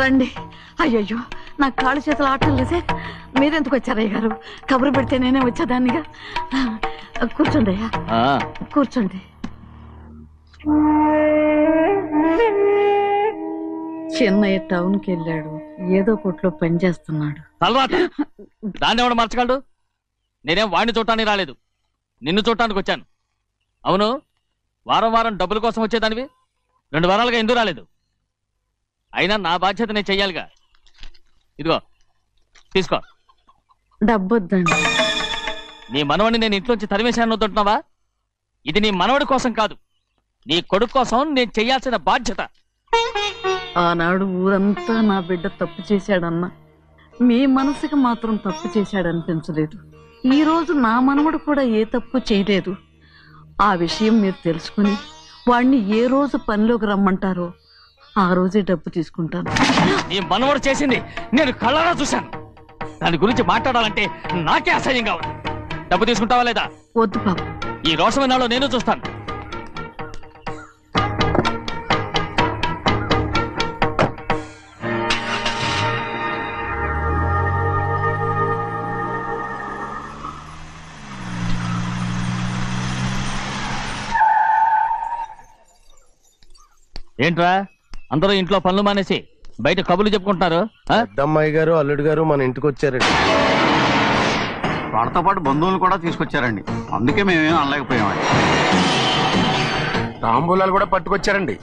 రండి. అయ్యయ్యో నా కాళ్ళు చేతులు ఆటలు లేదే. మీరెందుకు వచ్చారయ్య గారు? కబురు పెడితే నేనే వచ్చేదాన్నిగా. కూర్చోండి అయ్యా, కూర్చోండి. చిన్నయ్య టౌన్కి వెళ్ళాడు, ఏదో కొట్లో పని చేస్తున్నాడు. దాన్ని ఎవడు మార్చగలడు? నేనేం వాడిని చూడటానికి రాలేదు, నిన్ను చూడటానికి వచ్చాను. అవును, వారం వారం డబ్బుల కోసం వచ్చేదానివి 2 వారాలుగా ఎందుకు రాలేదు? అయినా నా బాధ్యత నేను చెయ్యాలిగా. ఇదిగో తీసుకో. డబ్బొద్దండి. నీ మనవడిని నేను ఇంట్లోంచి తరిమేశాను వద్దంటున్నావా? ఇది నీ మనవడి కోసం కాదు, నీ కొడుకు కోసం నేను చెయ్యాల్సిన బాధ్యత. ఆనాడు ఊరంతా నా బిడ్డ తప్పు చేశాడన్నా, మీ మనసుకి మాత్రం తప్పు చేశాడనిపించలేదు. ఈ రోజు నా మనవడు కూడా ఏ తప్పు చేయలేదు. ఆ విషయం మీరు తెలుసుకుని వాడిని ఏ రోజు పనిలోకి రమ్మంటారో ఆ రోజే డబ్బు తీసుకుంటాను. నీ మనవడు చేసింది నేను కళ్ళారా చూశాను. దాని గురించి మాట్లాడాలంటే నాకే అసహ్యంగా ఉంది. డబ్బు తీసుకుంటావా లేదా? వద్దు బాబు. ఈ రోషమనాలో నేను చూస్తాను. ఏంట్రా అందరూ ఇంట్లో పనులు మానేసి బయట కబుర్లు చెప్పుకుంటున్నారు? పెద్దమ్మాయి గారు అల్లుడు గారు మన ఇంటికి వచ్చారండి. వాళ్ళతో పాటు బంధువులు కూడా తీసుకొచ్చారండి, అందుకే మేమేం అనలేకపోయామండి. తాంబూలాలు కూడా పట్టుకొచ్చారండి.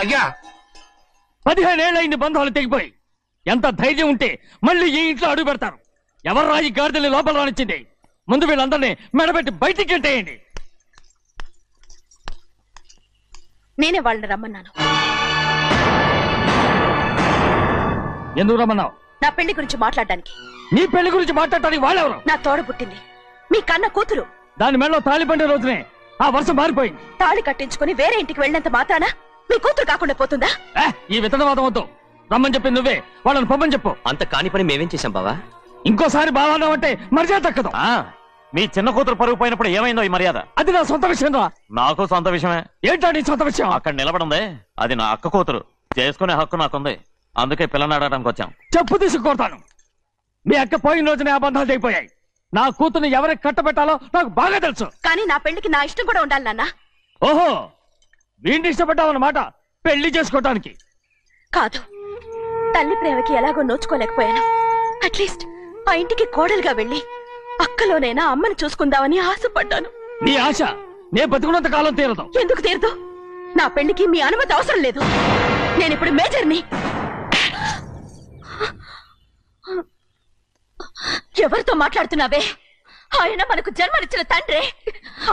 అయ్యా 15 ఏళ్ళైంది బంధాలు తెగిపోయి. ఎంత ధైర్యం ఉంటే మళ్ళీ ఈ ఇంట్లో అడుగు పెడతారు? ఎవర్రా ఈ గాడిదల్ని లోపల రానిచ్చింది? ముందు వీళ్ళందరినీ మెడబెట్టి బయటికి గెంటేయండి. నేనే వాళ్ళని రమ్మన్నాను. ఎందుకు రమ్మన్నావు? నా పెళ్లి గురించి మాట్లాడడానికి. నీ పెళ్లి గురించి మాట్లాడటానికి వాళ్ళెవరు? నా తోడ పుట్టింది, మీ కన్న కూతురు. దాని మెడలో తాళి పండే రోజునే ఆ వర్షం మారిపోయింది. తాళి కట్టించుకుని వేరే ఇంటికి వెళ్ళినంత మాత్రాన మీ కూతురు కాకుండా పోతుందా? ఈ విత్తనవాదం వద్దు. రమ్మని చెప్పి నువ్వే వాళ్ళని పంపని చెప్పు. అంత కాని పని మేమేం చేశాం బావా? ఇంకోసారి బావానా అంటే మర్యాద తక్కదు. మీ చిన్న కూతురు పరుగు పోయినప్పుడు ఏమైందో ఈ మర్యాద? అది నా సొంత విషయం రా. నాకు సొంత విషయమే. ఏంటో నీ సొంత విషయం? అక్కడ నిలబడింది అది నా అక్క కూతురు, చేసుకునే హక్కు నాకుంది. అందుకే పిల్లని అడగడానికి వచ్చాం. చెప్పు తీసుకొడతాను. మీ అక్క పోయిన రోజునే ఆ బంధాలు తెగిపోయాయి. నా కూతుర్ని ఎవరికి కట్టబెట్టాలో నాకు బాగా తెలుసు. కానీ నా పెళ్లికి నా ఇష్టం కూడా ఉండాలి నాన్న. ఓహో, వీడిని ఇష్టపడ్డావన్నమాట పెళ్లి చేసుకోవటానికి? కాదు, తల్లి ప్రేమకి ఎలాగో నోచుకోలేకపోయాను. అట్లీస్ట్ ఆ ఇంటికి కోడలుగా వెళ్ళి అక్కలోనైనా అమ్మని చూసుకుందామని ఆశపడ్డాను. నీ ఆశ నే బతుకున్నంత కాలం తీరదు. ఎందుకు తీరదు? నా పెళ్లికి మీ అనుమతి అవసరం లేదు. నేనిప్పుడు మేజర్ని. ఎవరితో మాట్లాడుతున్నావే? ఆయన మనకు జన్మనిచ్చిన తండ్రే.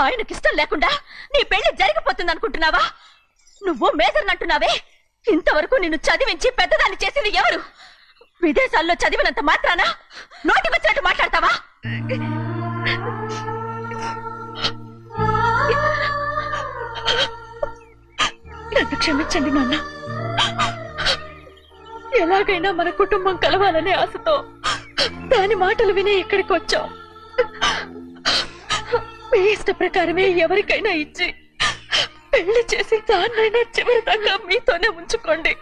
ఆయనకిష్టం లేకుండా నీ పెళ్లి జరిగిపోతుంది అనుకుంటున్నావా? నువ్వు మేజర్ అంటున్నావే. ఇంతవరకు నిన్ను చదివించి పెద్దదాన్ని చేసింది ఎవరు? విదేశాల్లో చదివినంత మాత్రాన నోటికి వచ్చినట్టు మాట్లాడతావా? నన్ను క్షమించండి నాన్న. ఎలాగైనా మన కుటుంబం కలవాలనే ఆశతో దాని మాటలు వినే ఇక్కడికి వచ్చాం. మీ ఇష్ట ప్రకారమే ఎవరికైనా ఇచ్చి పెళ్లి చేసి దాన్నైనా చివరి దాకా మీతోనే ఉంచుకోండి.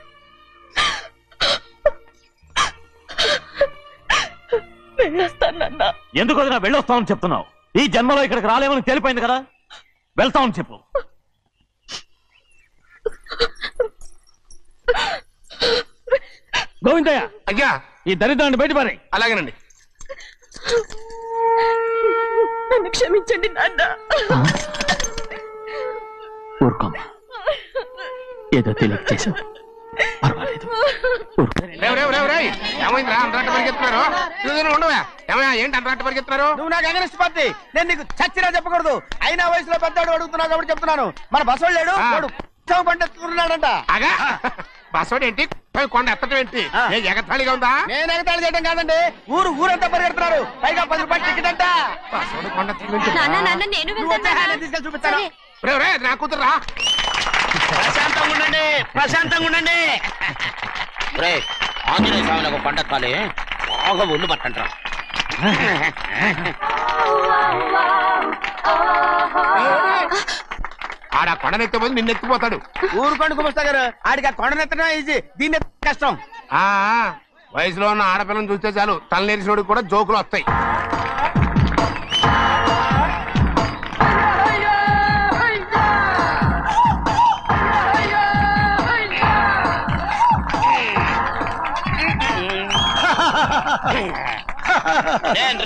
వెళ్ళొస్తానన్నా. ఎందుకు వదినా వెళ్ళొస్తామని చెప్తున్నావు? ఈ జన్మలో ఇక్కడికి రాలేమని తెలిపోయింది కదా, వెళ్తామని చెప్పు. గోవిందయ్య, అయ్యా ఈ దరిద్రాన్ని బయటపడే. అలాగేనండి. నన్ను క్షమించండి నాన్న. ఊరుకోమ్మా, ఏదో తెలియక చేశావు. ఏమైందిరా అంతరాట పరిగెత్తున్నారు? ఉండవా ఏమయ్యా, ఏంటి అంతరాట పరిగెత్తున్నారు? నువ్వు నాకు అగనిస్ట్ పార్టీ, నేను నీకు చచ్చినా చెప్పకూడదు. అయినా వయసులో పెద్దవాడు అడుగుతున్నావు కాబట్టి చెప్తున్నాను. మన బసవాడు లేడు, వాడు పండుతున్నాడంట. అగా బస్సోడు ఏంటి, కొండ ఎత్తడం ఏంటి? ఎగతాళిగా ఉందా? నేను ఎగతాళి చేయడం కాదండి, ఊరంతా పరిగెడుతున్నారు. పైగా 10 రూపాయలు టికెట్ అంట. బస్సోడు కొండ తీసుకెళ్ళి చూపిస్తాను. నా కూతురు రా. ప్రశాంతంగా ఉండండి. ఆంజనేయ స్వామికి పండగ కాలే బాగా ఒళ్ళు పట్టంటారా. ఆడ కొండనెత్తపోతే నిన్నెత్తిపోతాడు. ఊరుకోండి కుమస్తా గారు, ఆడికి ఆ కొండనెత్తడం ఈజీ, దీన్ని కష్టం. వయసులో ఉన్న ఆడపిల్లని చూస్తే చాలు తలనేరిసినోడికి కూడా జోకులు వస్తాయి.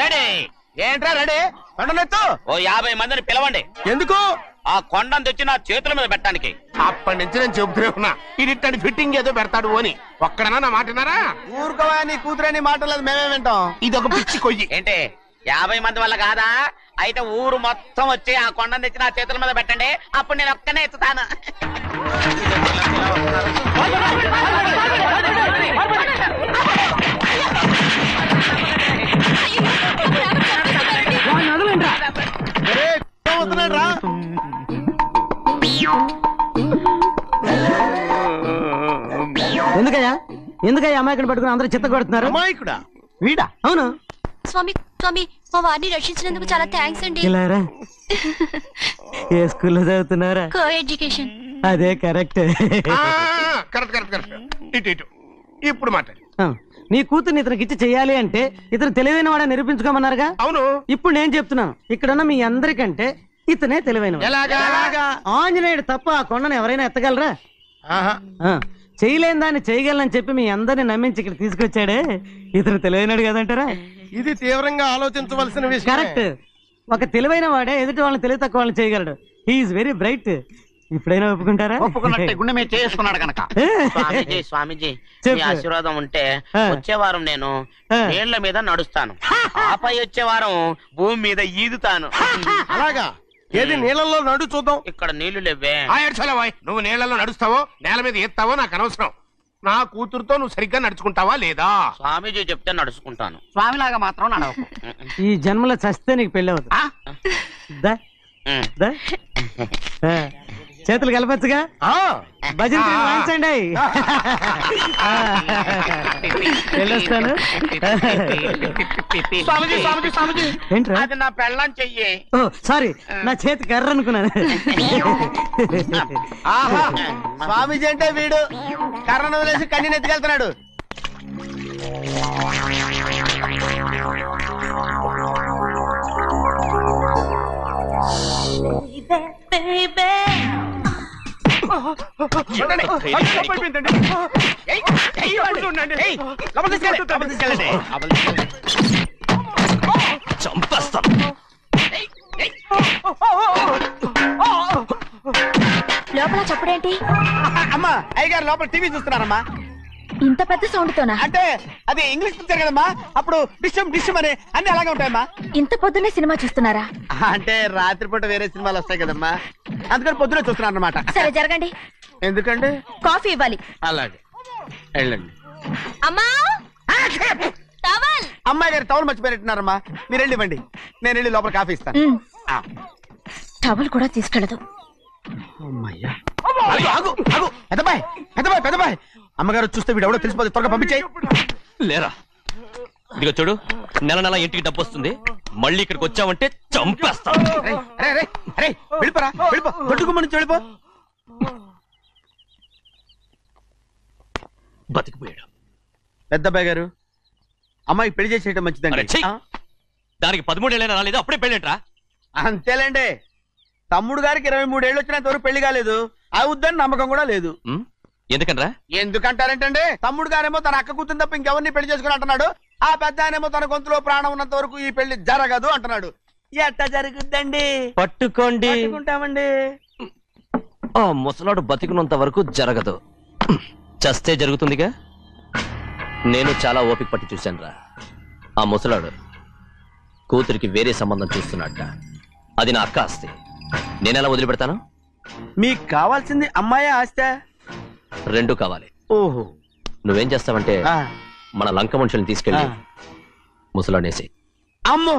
రెడీ. ఏంట్రా రెడీ? కొండనెత్తు. ఓ 50 మందిని పిలవండి. ఎందుకు? ఆ కొండను తెచ్చి నా చేతుల మీద పెట్టడానికి. అప్పటి నుంచి నేను చెబుతూనే ఉన్నా, ఇది ఫిట్టింగ్ ఏదో పెడతాడు అని. ఒక్కడనా నా మాటనారా? ఊరుకోవా, నీ కూతురని మాటలేదు, మేమే వింటాం. ఇది ఒక పిచ్చి కొయ్యి. ఏంటి 50 మంది వల్ల కాదా? అయితే ఊరు మొత్తం వచ్చి ఆ కొండను తెచ్చి నా చేతుల మీద పెట్టండి, అప్పుడు నేను ఒక్కనే ఎత్తుతాను. ఎందుకయ్యా అమాయకుడు పట్టుకుని అందరూ చిత్త కొడుతున్నారు? అమాయకుడా? వీడా? అవును. స్వామి స్వామి, మా వారిని రక్షించినందుకు చాలా థ్యాంక్స్ అండి. ఇలారా, ఏ స్కూల్లో చదువుతున్నారా? Coeducation. అదే కరెక్ట్. కరెక్ట్. ఇటు ఇప్పుడు మాట్లాడు. నీ కూతుర్ని ఇతనికి ఇచ్చి చెయ్యాలి అంటే ఇతను తెలివైన వాడని నిరూపించుకోమన్నారుగా. అవును. ఇప్పుడు నేను చెప్తున్నాను, ఇక్కడున్న మీ అందరికంటే ఇతనే తెలివైన. ఆంజనేయుడు తప్ప ఆ కొండను ఎవరైనా ఎత్తగలరా? చేయలేని దాన్ని చేయగలనని చెప్పి మీ అందరిని నమ్మించి ఇక్కడ తీసుకొచ్చాడే, ఇతను తెలివైనడు కదంటారా? ఇది తీవ్రంగా ఆలోచించవలసిన విషయం. కరెక్ట్. ఒక తెలివైన వాడే ఎదుటి వాళ్ళని తెలివి తక్కువ వాళ్ళని చేయగలడు. He is very bright. ఇప్పుడైనా ఒప్పుకుంటారా? ఒప్పుకున్నట్టే గుండె మీద చేసుకున్నాడు కనుక. స్వామీజీ మీ ఆశీర్వాదం ఉంటే వచ్చే వారం నేను నీళ్ల మీద నడుస్తాను, ఆపై వచ్చే వారం భూమి మీద ఈదుతాను. అలాగా? ఏది నీళ్ళల్లో నడు చూద్దాం. ఇక్కడ నీళ్లు లేవే. నువ్వు నీళ్ళలో నడుస్తావో నేల మీద ఎత్తావో నాకు అనవసరం. నా కూతురుతో నువ్వు సరిగ్గా నడుచుకుంటావా లేదా? స్వామీజీ చెప్తే నడుచుకుంటాను, స్వామిలాగా మాత్రం నడవకు. ఈ జన్మలో చస్తే నీకు పెళ్ళి అవుతుంది. చేతులు కలపచ్చుగా, భజన వాయించండి. వెళ్ళొస్తాను. ఏంట్రా? అది నా పెళ్ళం చెయ్యి. ఓ సారీ, నా చేతి కర్ర అనుకున్నాను. స్వామీజీ అంటే వీడు కర్రను వదిలేసి కన్నీ ఎత్తుకెళ్తున్నాడు. లోపల చప్పుడేంటి? అమ్మా అయ్యగారు లోపల టీవీ చూస్తున్నారమ్మా. ఇంత పెద్ద సౌండ్ తోనా? అంటే అది ఇంగ్లీష్ పిక్చర్ కదమ్మా, అప్పుడు డిస్టమ్ డిస్టమ్ అని అన్ని అలాగే ఉంటాయమ్మా. ఇంత పొద్దున్నే సినిమా చూస్తున్నారా? అంటే రాత్రిపూట వేరే సినిమాలు వస్తాయి కదమ్మా, అందుకని పొద్దునే చూస్తున్నాను అన్నమాట. సరే జరగండి. ఎందుకండి? కాఫీ ఇవ్వాలి. అలాగే వెళ్ళండి. అమ్మా టవల్. అమ్మాయి గారు టవల్ మర్చిపోయినట్టున్నారమ్మా, మీరు వెళ్ళి ఇవ్వండి, నేను వెళ్ళి లోపల కాఫీ ఇస్తాను. టవల్ కూడా తీసుకెళ్ళదు. పెద్దబాయ్ పెద్దబాయ్ పెద్దబాయ్, అమ్మగారు చూస్తే వీడు ఎవడో తెలిసిపోతే త్వరగా పంపించేయి. లేరా, ఇదిగో చూడు, నెల నెల ఇంటికి డబ్బు వస్తుంది, మళ్ళీ ఇక్కడికి వచ్చావంటే చంపేస్తా. వెళ్ళిపోరా, వెళ్ళిపో, దొడ్డుకుమ్మ నుంచి వెళ్ళిపో. బతికిపోయాడు. పెద్దబాయ్ గారు, అమ్మాయి పెళ్లి చేసేయటం మంచిదండి. దానికి 13 ఏళ్ళైనా రాలేదు, అప్పుడే పెళ్ళేంట్రా? అంతేలేండి, తమ్ముడు గారికి 23 ఏళ్ళు వచ్చినంత వరకు పెళ్లి కాలేదు, అవుద్దని నమ్మకం కూడా లేదు. ఎందుకనరా? ఎందుకంటారేంటండి, తమ్ముడు గారేమో తన అక్క కూతురు తప్ప ఇంకెవరిని పెళ్లి చేసుకుని అంటున్నాడు, ఆ పెద్ద ఆయనేమో తన గొంతులో ప్రాణం ఉన్నంత వరకు ఈ పెళ్లి జరగదు అంటున్నాడు. ఎట్టా జరుగుద్దండి? పట్టుకోండి. పట్టుకుంటామండి. ముసలాడు బతికినంత వరకు జరగదు. చస్తే జరుగుతుందిగా. నేను చాలా ఓపిక పట్టి చూశానురా. ఆ ముసలాడు కూతురికి వేరే సంబంధం చూస్తున్నట్ట. అది నా అక్క ఆస్తి. నేనెలా వదిలిపెడతాను? మీకు కావాల్సింది అమ్మాయి ఆస్తా? రెండు కావాలి. ఓహో. నువ్వేం చేస్తావంటే మన లంక మనుషుల్ని తీసుకెళ్ళి ముసలాడేసి. అమ్మో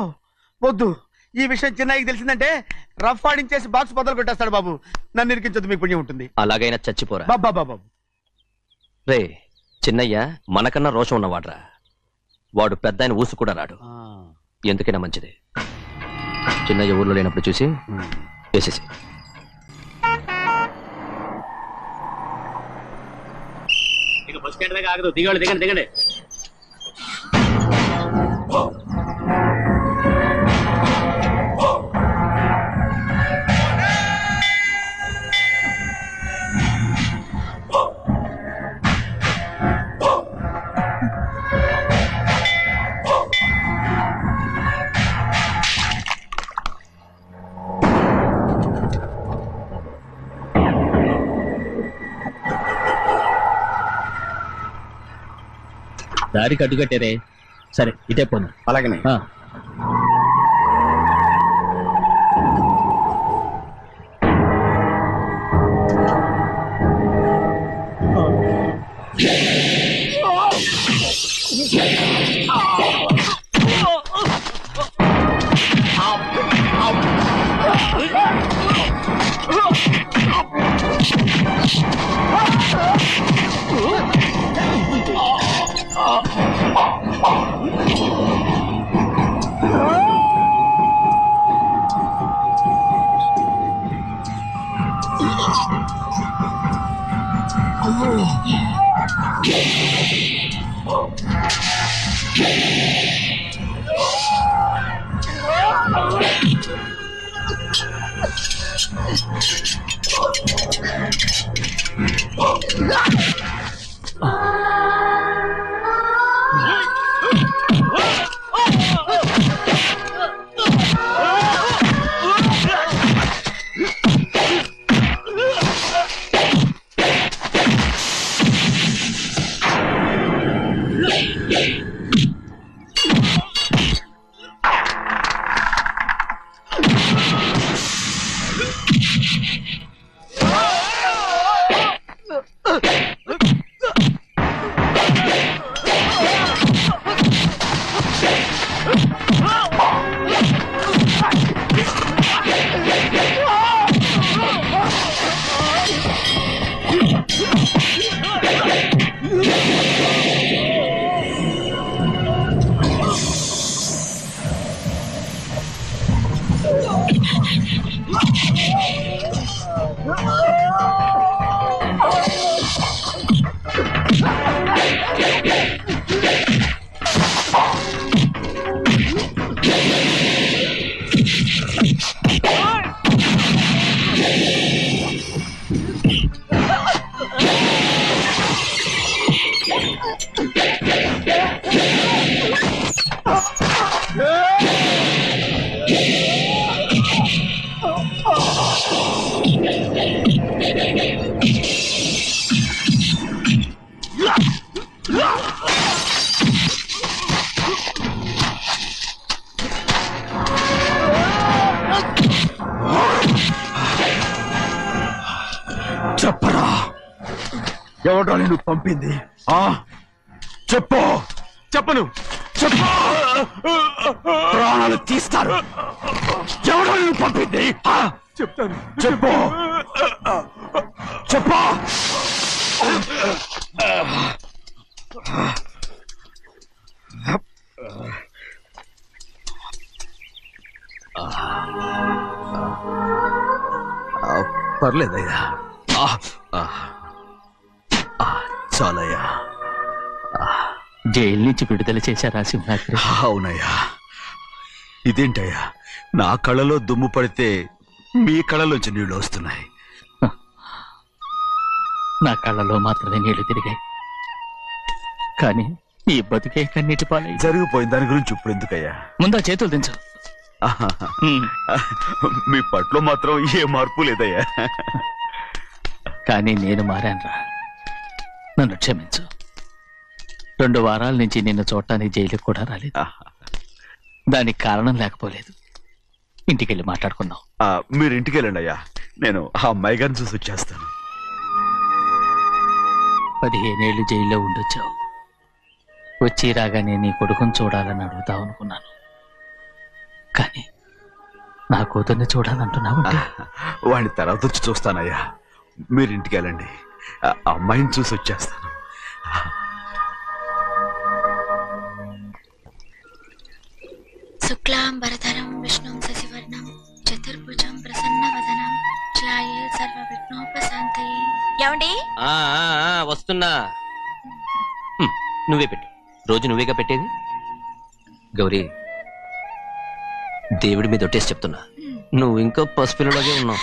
వద్దు, ఈ విషయం చిన్నయ్యకి తెలిసిందంటే రఫ్ ఆడించేసి బాక్స్ బదులు పెట్టేస్తాడు బాబు. నన్ను ఇరికించదు, మీకు పుణ్యం ఉంటుంది. అలాగైనా చచ్చిపోరా బాబా. రే, చిన్నయ్య మనకన్నా రోషం ఉన్నవాడ్రా. వాడు పెద్ద ఆయన ఊసు కూడా రాడు. ఎందుకైనా మంచిది చిన్నయ్య ఊర్లో లేనప్పుడు చూసి వేసేసి. బస్ స్టాండ్ దగ్గర ఆగదు, దిగండి దిగండి దిగండి. దారికి అడ్డుకట్టారే. సరే ఇటే పోను. అలాగనే. చెప్పరా, ఎవడో నేను పంపింది? చెప్పు. చెప్పను. చెప్పు, ప్రాణాలు తీస్తారు. ఎవడో నేను పంపింది? చెప్తాను. చెప్పు చెప్పు. పర్లేదయ్యా, చాలయ్యా. జైలు నుంచి విడుదల చేశారా సింహాద్రి? అవునయ్యా. ఇదేంటయ్యా, నా కళ్ళలో దుమ్ము పడితే మీ కళ్ళలోంచి నీళ్లు వస్తున్నాయి. నా కళ్ళలో మాత్రమే నీళ్లు తిరిగాయి, కానీ ఈ బతుకే కన్నీటి పాలై. జరిగిపోయిన దాని గురించి ఇప్పుడు ఎందుకయ్యా? ముందా చేతులు దించు. మీ పట్లో మాత్రం ఏ మార్పు లేదయ్యా. కానీ నేను మారానురా. నన్ను క్షమించు. 2 వారాల నుంచి నిన్ను చూడటానికి జైలుకు కూడా రాలేదు. దానికి కారణం లేకపోలేదు. ఇంటికెళ్ళి మాట్లాడుకుందాం. మీరు ఇంటికి వెళ్ళండి అయ్యా, నేను ఆ అమ్మాయి గారిని చూసి వచ్చేస్తాను. 15 ఏళ్ళు జైల్లో ఉండొచ్చావు. వచ్చి రాగానే నీ కొడుకుని చూడాలని అడుగుతావు అనుకున్నాను. కానీ నా కూతుర్ని చూడాలంటున్నావు. వాడిని తర్వాత వచ్చి చూస్తానయ్యా, మీరు ఇంటికి వెళ్ళండి. ఆ అమ్మాయిని చూసి వచ్చేస్తాను. శుక్లాంబరధరం విష్ణుం శశివర్ణం చతుర్భుజం ప్రసన్నవదనం ధ్యాయే సర్వవిఘ్నోపశాంతయే. ఏమండి? వస్తున్నా. నువ్వే పెట్టు. రోజు నువ్వేగా పెట్టేది. గౌరీ, దేవుడి మీద ఒట్టేసి చెప్తున్నా, నువ్వు ఇంకా పసిపిల్లలాగే ఉన్నావు.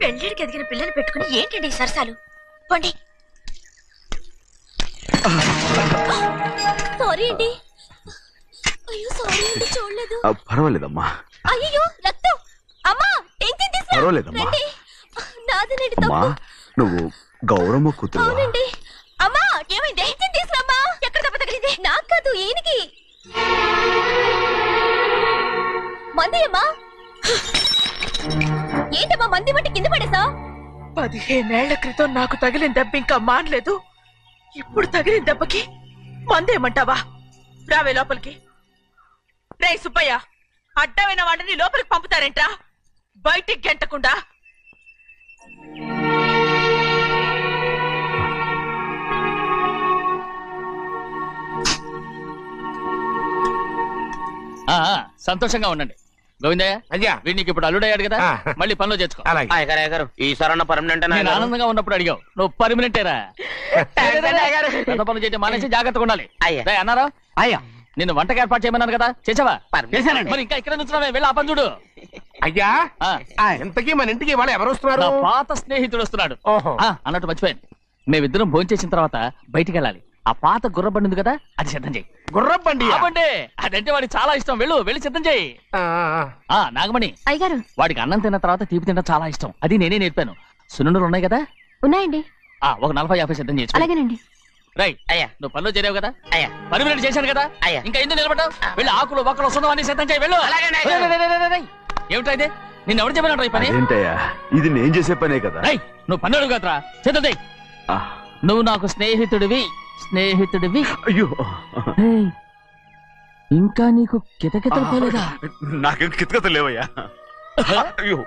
పెళ్ళిడికి ఎదిగిన పిల్లని పెట్టుకుని ఏంటండి సరసాలు? పోండి. సారీ అండి. అయ్యో సారీ అండి, చూడలేదు. పర్వాలేదమ్మా. అయ్యో రక్తం. అమ్మా టెన్షన్ తీసుకురా. పర్వాలేదమ్మా. నాదనండి అమ్మా, నువ్వు గౌరమ్మ కూతురు. అవునండి. అమ్మా ఏమైంది? టెన్షన్ తీసుకురామ్మా. ఎక్కడ దెబ్బ తగిలింది? నాకు కాదు, ఈయనకి. మంది అమ్మా. ఏంటమ్మా మంది బట్టి కింద పడేసా? 15 ఏళ్ల క్రితం నాకు తగిలిన దెబ్బ ఇంకా మానలేదు. ఇప్పుడు తగిలిన దెబ్బకి మందేమంటావా? రావే లోపలికి. రే సుబ్బయ్య, అడ్డమైన వాడిని లోపలికి పంపుతారేంట్రా? బయటికి గెంటకుండా. సంతోషంగా ఉండండి. గోవిందయ్య, అయ్యా, వీడికి ఇప్పుడు అల్లుడయ్యాడు కదా, మళ్ళీ పనిలో చేర్చుకో. ఈసారి పర్మనెంట్. నేను ఆనందంగా ఉన్నప్పుడు అడిగావు, నువ్వు పర్మనెంటేరా. పెద్ద పనులు చేయడం మానేసి జాగ్రత్తగా ఉండాలి. అన్నారా? అయ్యా, నిన్ను వంటకి ఏర్పాటు చేయమన్నాను కదా, చేసావా? మరి ఇంకా ఇక్కడ నుంచున్నావే, వెళ్ళి ఆ పని చూడు. అయ్యా, ఇంతకీ మన ఇంటికి వాళ్ళు ఎవరు వస్తున్నారు? నా పాత స్నేహితుడు వస్తున్నాడు. అన్నట్టు మర్చిపోయాను, మేమిద్దరం భోంచేసిన తర్వాత బయటికి వెళ్ళాలి. ఆ పాత గుర్రబండి ఉంది కదా, అది సిద్ధం చేయి. గుర్రబండి? అదంటే వాడికి చాలా ఇష్టం. వెళ్ళి సిద్ధం చేయి. నాగమణి, అయ్యగారు, వాడికి అన్నం తిన్న తర్వాత తీపి తినడం చాలా ఇష్టం. అది నేనే నేర్పాను. సున్నుండలు ఉన్నాయి కదా? ఉన్నాయండి. ఒక 40-50 సిద్ధం చేసి. అలాగేనండి. రైట్ అయ్యా, నువ్వు పనిలో చేరావు కదా, పర్మనెంట్ చేశాను కదా, ఇంకా ఎందుకు నిలబడ్డావు? వెళ్ళి ఆకులు బొక్కలు వస్తుందో అన్ని సిద్ధం చేయి. వెళ్ళు. ఏమిటా ఇది? నిన్ను ఎవరు చెప్పినట్టు ఈ పని? ఏంటయ్యా, ఇది నేను చేసే పనే కదా. నువ్వు పని అడుగు కదరా, సిద్ధం చేయి. నువ్వు నాకు స్నేహితుడివి. అయ్యో, ఇంకా నీకు కితకితలు పోలేదా? నాకేం కితకితలు లేవయ్యా. అయ్యో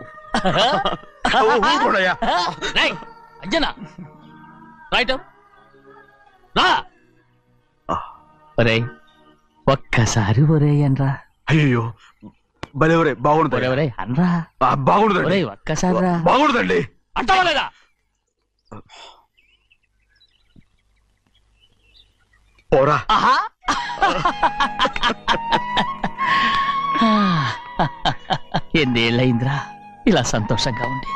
అంజనా, రైట్ రా. ఒరే ఒక్కసారి ఒరే అనరా. అయ్యో భలే ఒరే, బాగుండదు. ఒరే అనరా, బాగుండదు. ఒక్కసారి రా. బాగుండదండి. అంటావా లేదా? పోరా. ఎన్నేళ్ళయిందిరా ఇలా సంతోషంగా ఉండి.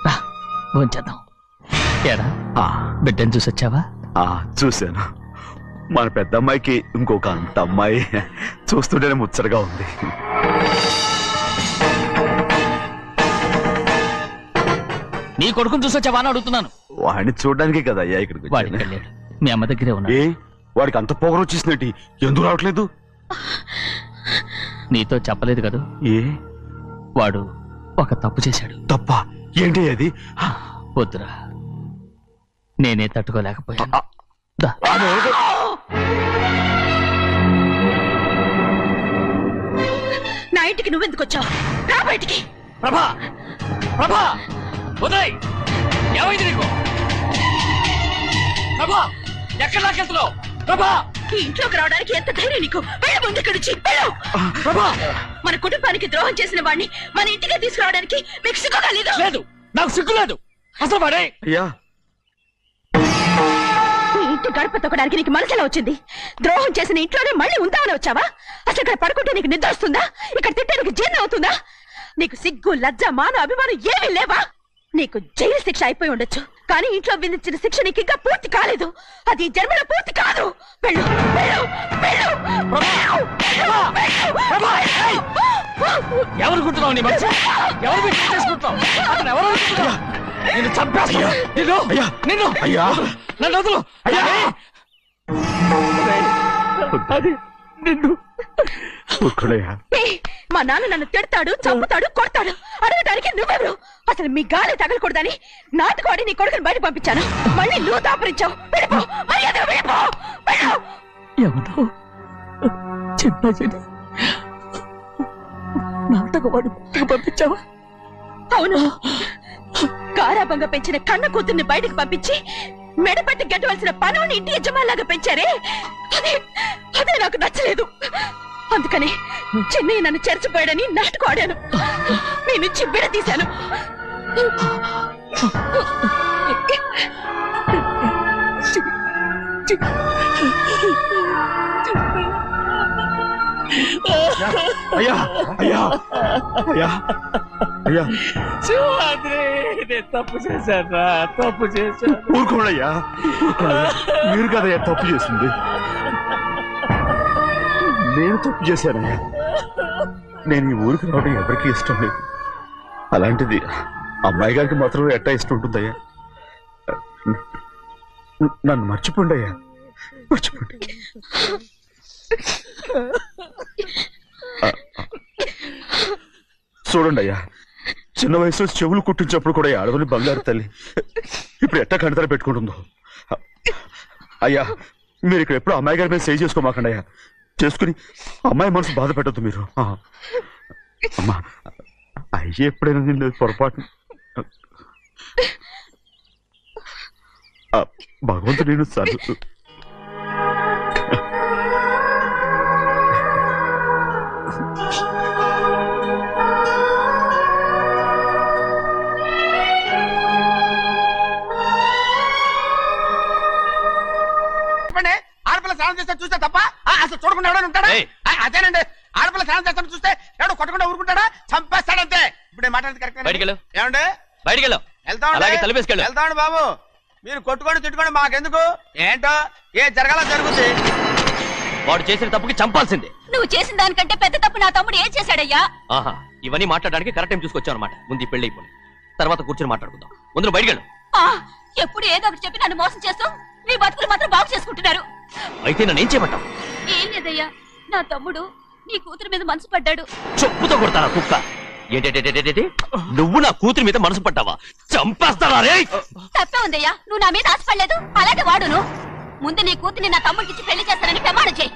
రా భోంచేద్దాం. ఏరా బిడ్డను చూసొచ్చావా? చూశాను. మన పెద్ద అమ్మాయికి ఇంకొక అంత అమ్మాయి. చూస్తుంటేనే ముచ్చటగా ఉంది. నీ కొడుకుని చూసొచ్చావా అని అడుగుతున్నాను. వాడిని చూడడానికి కదా అయ్యా ఇక్కడికి. వాడికి వెళ్ళాడు, మీ అమ్మ దగ్గరే ఉన్నాడు. వాడికి అంత పొగరు వచ్చేసినట్టు ఎందుకు రావట్లేదు? నీతో చెప్పలేదు కదా. వాడు ఒక తప్పు చేశాడు. తప్ప? ఏంటి అది? వద్దురా, నేనే తట్టుకోలేకపోయాను. నా ఇంటికి నువ్వెందుకు వచ్చావు? రా బయటికి. ప్రభా, ప్రభా, ఉదయ్, ఏమైంది నీకు? ప్రభా, ఎక్కడ నాకెళ్తున్నావు? ప్రభా, ఈ ఇంట్లోకి రావడానికి ఎంత ధైర్యం నీకు? వెళ్ళ ముందు ఇక్కడి నుంచి వెళ్ళు. మన కుటుంబానికి ద్రోహం చేసిన వాడిని మన ఇంటికి తీసుకురావడానికి మీకు సిగ్గుగా లేదు? లేదు, నాకు సిగ్గు లేదు అసలు. వాడే ఈ ఇంటి గడప తొక్కడానికి నీకు మనసులో వచ్చింది. ద్రోహం చేసిన ఇంట్లోనే మళ్ళీ ఉందామని వచ్చావా? అసలు ఇక్కడ పడుకుంటే నీకు నిద్ర వస్తుందా? ఇక్కడ తింటే నీకు జీర్ణం అవుతుందా? నీకు సిగ్గు, లజ్జ, మాన, అభిమానం ఏమీ లేవా? నీకు జైలు శిక్ష అయిపోయి ఉండొచ్చు, కానీ ఇంట్లో విధించిన శిక్ష నీకు ఇంకా పూర్తి కాలేదు. అది జన్మలో పూర్తి కాదు. వెళ్ళు, వెళ్ళు, వెళ్ళు, వెళ్ళు, వెళ్ళు, వెళ్ళు. ఎవరుకుంటున్నావు నీ మంచి ఎవరు పెళ్లి చేసుకుంటున్నావు అతను ఎవరు నిన్ను చంపేస్తా నిన్ను నన్ను వదులు నిన్ను మా నాన్న నన్ను తిడతాడు చంపుతాడు కొడతాడు అడగడానికి నువ్వెవరు అసలు మీ గాలి తగలకూడదని నాటుకోడి నీ కొడుకుని బయట పంపించాను మళ్ళీ నువ్వు దాపరించావు ఎవరో చిన్న నాటకవాడు పంపించావా అవును గారాబంగా పెంచిన కన్న కూతుర్ని బయటకు పంపించి మెడపట్టి గెట్టవలసిన పనుని ఇంటి యజమానిలాగా పెంచారే అదే నాకు నచ్చలేదు అందుకని చెన్నై నన్ను చెరచిపోయాడని నాటుకోడాను మీ నుంచి విడదీశాను అయ్యా అయ్యా అయ్యా అయ్యా తప్పు చేశాను తప్పు చేశాను ఊరుకోడయ్యా మీరు కదయ్యా తప్పు చేసింది నేను తప్పు చేశానయ్యా నేను ఈ ఊరికి రావడం ఎవరికీ ఇష్టం లేదు అలాంటిది అమ్మాయి గారికి మాత్రం ఎట్టా ఇష్టం ఉంటుందయ్యా నన్ను మర్చిపోండి అయ్యా మర్చిపోండి చూడండి అయ్యా చిన్న వయసులో చెవులు కుట్టించినప్పుడు కూడా ఆడవని బంగారు తల్లి ఇప్పుడు ఎట్టా కంటతర పెట్టుకుంటుందో అయ్యా మీరు ఇక్కడ ఎప్పుడు అమ్మాయి గారి మీద సేవ్ చేసుకోమాకండి అయ్యా చేసుకుని అమ్మాయి మనసు బాధ పెట్టద్దు మీరు అమ్మా అయ్యే ఎప్పుడైనా నిన్ను పొరపాటు భగవంతుడు నేను సర్దు ఆడపిల్ల స్నానం చేస్తే చూస్తే తప్ప అసలు చూడకుండా ఎవడైనా ఉంటాడా అదేనండి ఆడపిల్ల స్నానం చేస్తాను చూస్తే ఎవడో కొట్టకుండా ఊరుకుంటాడా చంపేస్తాడంతే ఇప్పుడు మాట్లాడేది కరెక్ట్ ఏమండి వెళ్తామండి బాబు మీరు కొట్టుకొని తిట్టుకొని మాకెందుకు ఏంటో ఏ జరగాల జరుగుతుంది వాడు చేసిన తప్పుకి చంపాల్సిందే నువ్వు చేసిన దానికంటే పెద్ద తప్పు నా తమ్ముడు ఏం చేశాడయ్యా ఆహా ఇవన్నీ మాట్లాడడానికి కరెక్ట్ టైం చూసుకొచ్చావు అనమాట ముందు ఈ పెళ్లి అయిపోయి తర్వాత కూర్చొని మాట్లాడుకుందాం ముందు బయటకెళ్ళు ఎప్పుడు ఏదో ఒకటి చెప్పి నన్ను మోసం చేస్తూ మీ బతుకులు మాత్రం బాగు చేసుకుంటున్నారు అయితే నన్నేం చేయమంటావు ఏం లేదయ్యా నా తమ్ముడు నీ కూతురు మీద మనసు పడ్డాడు చెప్పుతో కొడతారా కుక్క ఏంటేంటి నువ్వు నా కూతురి మీద మనసు పడ్డావా చంపేస్తావా రే తప్పే ఉందయ్యా నువ్వు నా మీద ఆశపడలేదు అలాగే వాడును ముందు నీ కూతుర్ని నా తమ్ముడికి పెళ్లి చేస్తానని ప్రమాణం చేయి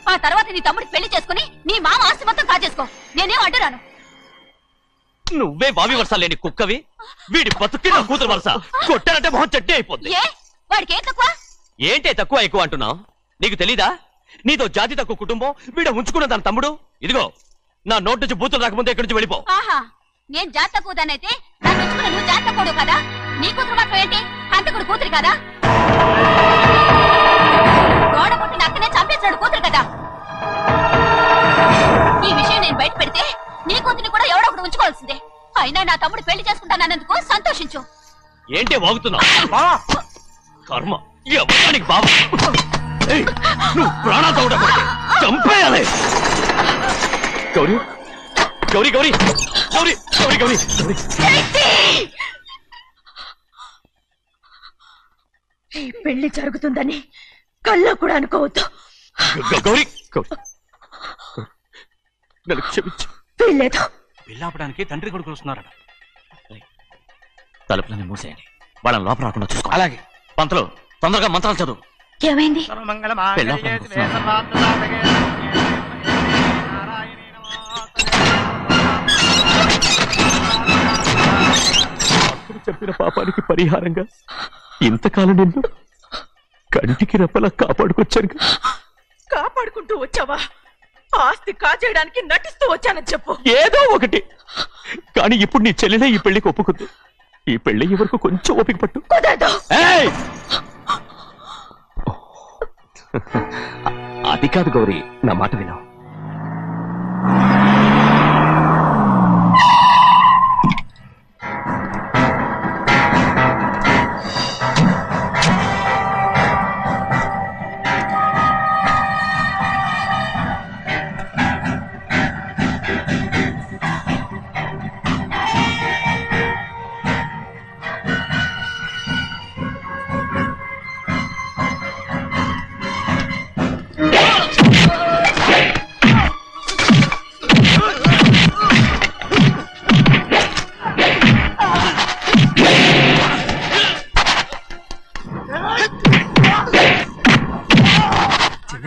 ఆ తర్వాత నీ తమ్ముడికి పెళ్లి చేసుకుని నీ మామ ఆస్తి మొత్తం కాజేసుకో నేనేం అడ్డురాను నువ్వే బావి వరుస లేని కుక్కవి వీడి బతుక్కి నా కూతురు వరుస కొట్టానంటే మొహం చట్నీ అయిపోద్ది వాడికి ఏం తక్కువ ఏంటే తక్కువ ఎక్కువ అంటున్నావు నీకు తెలీదా నీతో జాతి తక్కువ కుటుంబం వీడ ఉంచుకున్న దాని తమ్ముడు ఇదిగో నా నోటు నుంచి బూతులు రాకముందే ఇక్కడి నుంచి వెళ్ళిపో ఆహా నేను జాత కూదనైతే నన్ను ఉంచుకున్న నువ్వు జాత కూడు కదా నీ కూతురు మాత్రం ఏంటి హంతకుడు కూతురు కదా గోడ పుట్టిన అక్కనే చంపేశాడు కూతురు కదా ఈ విషయం నేను బయట పెడితే నీ కూతురిని కూడా ఎవడో ఒకటి ఉంచుకోవాల్సిందే అయినా నా తమ్ముడు పెళ్లి చేసుకుంటానన్నందుకు సంతోషించు ఏంటి వాగుతున్నావు కర్మ ఎవరికి బాబు నువ్వు ప్రాణాలతో చంపేయాలి గౌరీ గౌరీ గౌరీ గౌరీ గౌరీ గౌరీ ఈ పెళ్లి జరుగుతుందని కల్లో కూడా అనుకోవద్దు గౌరీ నన్ను క్షమించు వీల్లేదు పెళ్ళాపడానికి తండ్రి కొడుకులు వస్తున్నారట తలుపులని మూసేయండి వాళ్ళని లోపల రాకుండా చూసుకో అలాగే పంతలు తొందరగా మంత్రాలు చదువు ఏమైంది చెప్పిన పాపానికి పరిహారంగా ఇంతకాలం నిన్ను కంటికి రెప్పలా కాపాడుకొచ్చాను కాపాడుకుంటూ వచ్చావా ఆస్తి కాజేయడానికి నటిస్తూ వచ్చానని చెప్పు ఏదో ఒకటి కానీ ఇప్పుడు నీ చెల్లెలే ఈ పెళ్లికి ఒప్పుకుంది ఈ పెళ్లి వరకు కొంచెం ఓపిక పట్టు అది కాదు గౌరీ నా మాట విను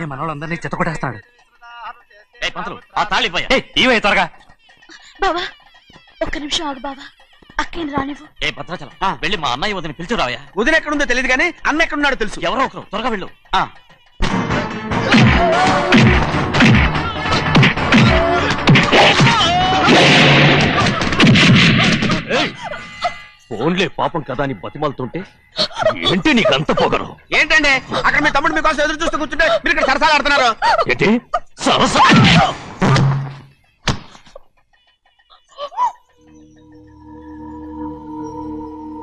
ఊళ్ళోనే మనోళ్ళందరినీ చెత్తకొట్టేస్తాడు. ఆ తాళి ఇవే త్వరగా. బావా ఒక్క నిమిషం ఆగు బావా, అక్కేం రానివ్వు. ఏ భద్రాచలం వెళ్ళి మా అన్నయ్య వదిన పిలిచిరావయ్యా. వదిన ఎక్కడుందో తెలియదు కానీ అన్న ఎక్కడున్నాడో తెలుసు. ఎవరో ఒకరు త్వరగా వెళ్ళు. ఫోన్లే పాపం కదా అని బతిమాలుతుంటే ఏంటి నీకంత పొగరు? ఏంటండి అక్కడ మీ తమ్ముడు మీకోసం ఎదురు చూస్తూ కూర్చుంటే మీరు ఇక్కడ సరసాలు ఆడుతున్నారు. ఏంటి సరస?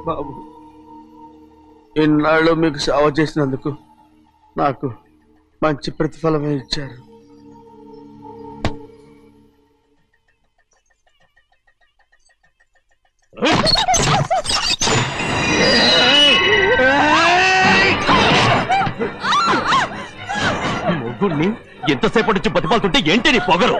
బాబు ఇన్నాళ్ళు మీకు సేవ చేసినందుకు నాకు మంచి ప్రతిఫలమే ఇచ్చారు. మొగ్గుణ్ణి ఎంతసేపటి నుంచి బతిమాలుతుంటే ఏంటి నీ పొగరు?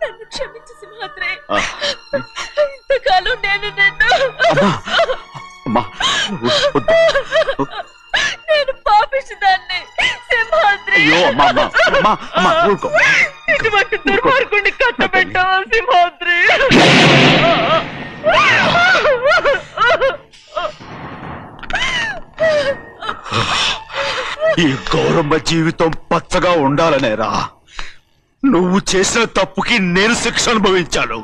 నన్ను క్షమించు సింహాద్రి, ఇంతకాలం నేను నేను పాపిస్తుదాన్ని సింహాద్రి. ఇటువంటి దుర్మార్గుడిని కట్టబెట్టావా సింహాద్రి? ఈ గౌరమ్మ జీవితం పచ్చగా ఉండాలనేరా నువ్వు చేసిన తప్పుకి నేను శిక్ష అనుభవించాను.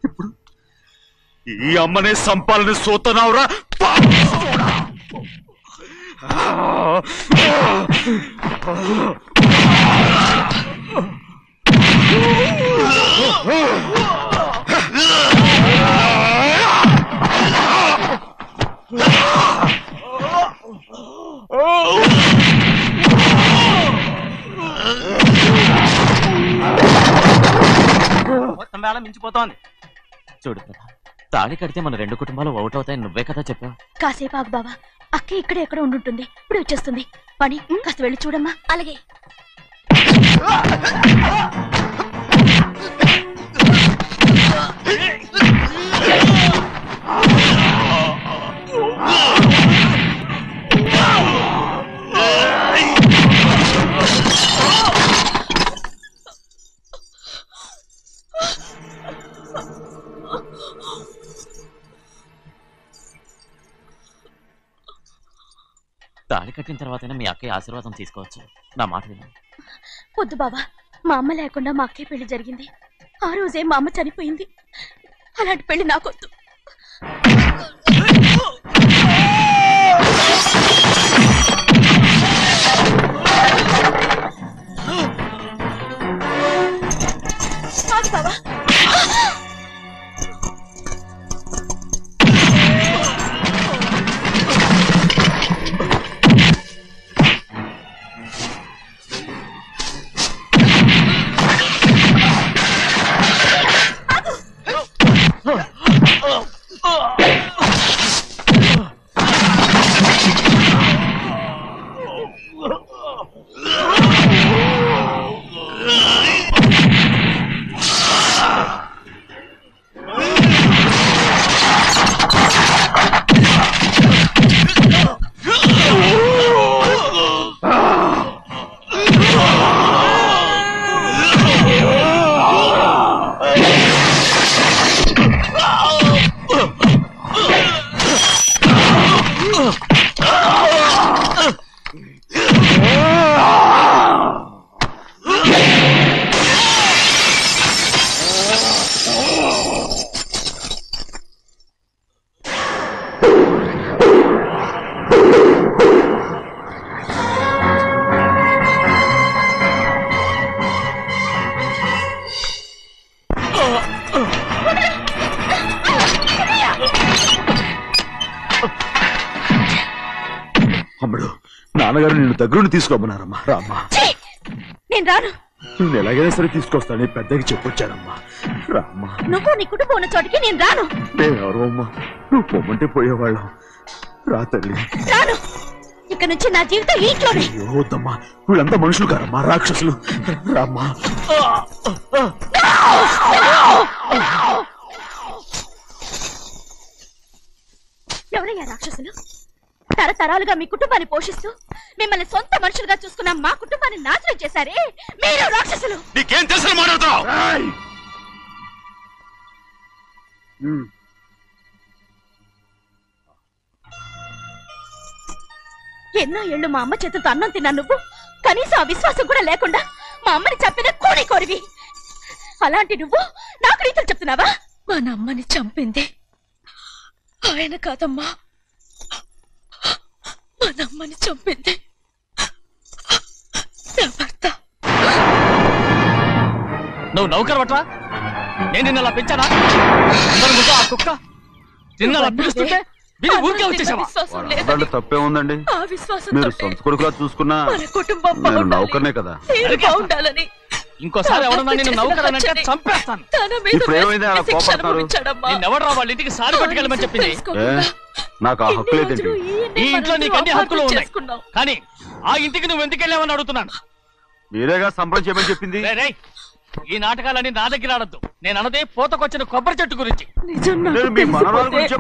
ఇప్పుడు ఈ అమ్మనే సంపాలని సోతనావురా. మొత్తం వేళ మించిపోతోంది. చూడు తాళి కడితే మన రెండు కుటుంబాలు అవుట్ అవుతాయని నువ్వే కదా చెప్పావు. కాసేపు ఆగు బావా, అక్కే ఇక్కడే ఎక్కడ ఉండుంటుంది, ఇప్పుడు వచ్చేస్తుంది. పని కాస్త వెళ్ళి చూడమ్మా. అలాగే. తాళి కట్టిన తర్వాతైనా మీ అక్కయ్య ఆశీర్వాదం తీసుకోవచ్చు. నా మాట విను. వద్దు బావా, మా అమ్మ లేకుండా మా అక్కయ్య పెళ్లి జరిగింది. ఆ రోజే మా అమ్మ చనిపోయింది. అలాంటి పెళ్లి నాకొద్దు. బావా అమ్మడు నాన్నగారు నిన్ను దగ్గరుండి తీసుకోమన్నారమ్మా. రామ్మా. నేను రాను. నేను ఎలాగైనా సరే తీసుకొస్తాను, పెద్దకి చెప్పొచ్చానమ్మా. రామ్మా. నువ్వు నీ కుటుంబం ఉన్న చోటికి నేను రాను. మేమెవరు అమ్మా, నువ్వు పొమ్మంటే పోయేవాళ్ళం. రా తల్లి. రాను. ఇక ఇక నుంచి నా జీవితం ఇంట్లోనే. వద్దమ్మా, వీళ్ళంతా మనుషులు కారమ్మా, రాక్షసులు. రామ్మా. ఎవరయ్యా రాక్షసులు? తరతరాలుగా మీ కుటుంబాన్ని పోషిస్తూ మిమ్మల్ని సొంత మనుషులుగా చూసుకున్న మా కుటుంబాన్ని నాశనం చేశారే మీరు రాక్షసులు. నీకేం తెలుసు మాట్లాడుతున్నావు? ఎన్నో ఏళ్ళు మా అమ్మ చేతులతో అన్నం తిన్నా నువ్వు కనీసం ఆ విశ్వాసం కూడా లేకుండా మా అమ్మని చంపిన కోడి కోరివి. అలాంటి నువ్వు నాకు రీతులు చెప్తున్నావా? మా అమ్మని చంపింది ఆయన కాదమ్మా, మా అమ్మని చంపింది నా భర్త. నువ్వు నౌకర్ పట్రా? నేను నిన్న అలా పెంచానా? అందరి ముందు ఆ కుక్క నిన్న అలా పిలుస్తుంటే మీరు ఊరికే వచ్చేసావా? తప్పే ఉందండి. మీరు సొంత కొడుకులా చూసుకున్నా నేను నౌకర్నే కదా. ఇంకోసారి ఎవరన్నా నేను నౌకరనంటే చంపేస్తాను. ఇప్పుడు ఏమైంది అలా కోపడుతున్నారు? నిన్నెవడరా వాళ్ళ ఇంటికి సారి పట్టుకెళ్ళమని చెప్పింది? నాకు ఆ హక్కు లేదండి. ఈ ఇంట్లో నీకు అన్ని హక్కులు ఉన్నాయి, కానీ ఆ ఇంటికి నువ్వు ఎందుకు వెళ్ళావని అడుగుతున్నాను. మీరేగా సంబరం చేయమని చెప్పింది. ఈ నాటకాలన్నీ నా దగ్గర ఆడద్దు. నేను అన్నదే పూతకొచ్చిన కొబ్బరి చెట్టు గురించి. మీ మనవరాల గురించి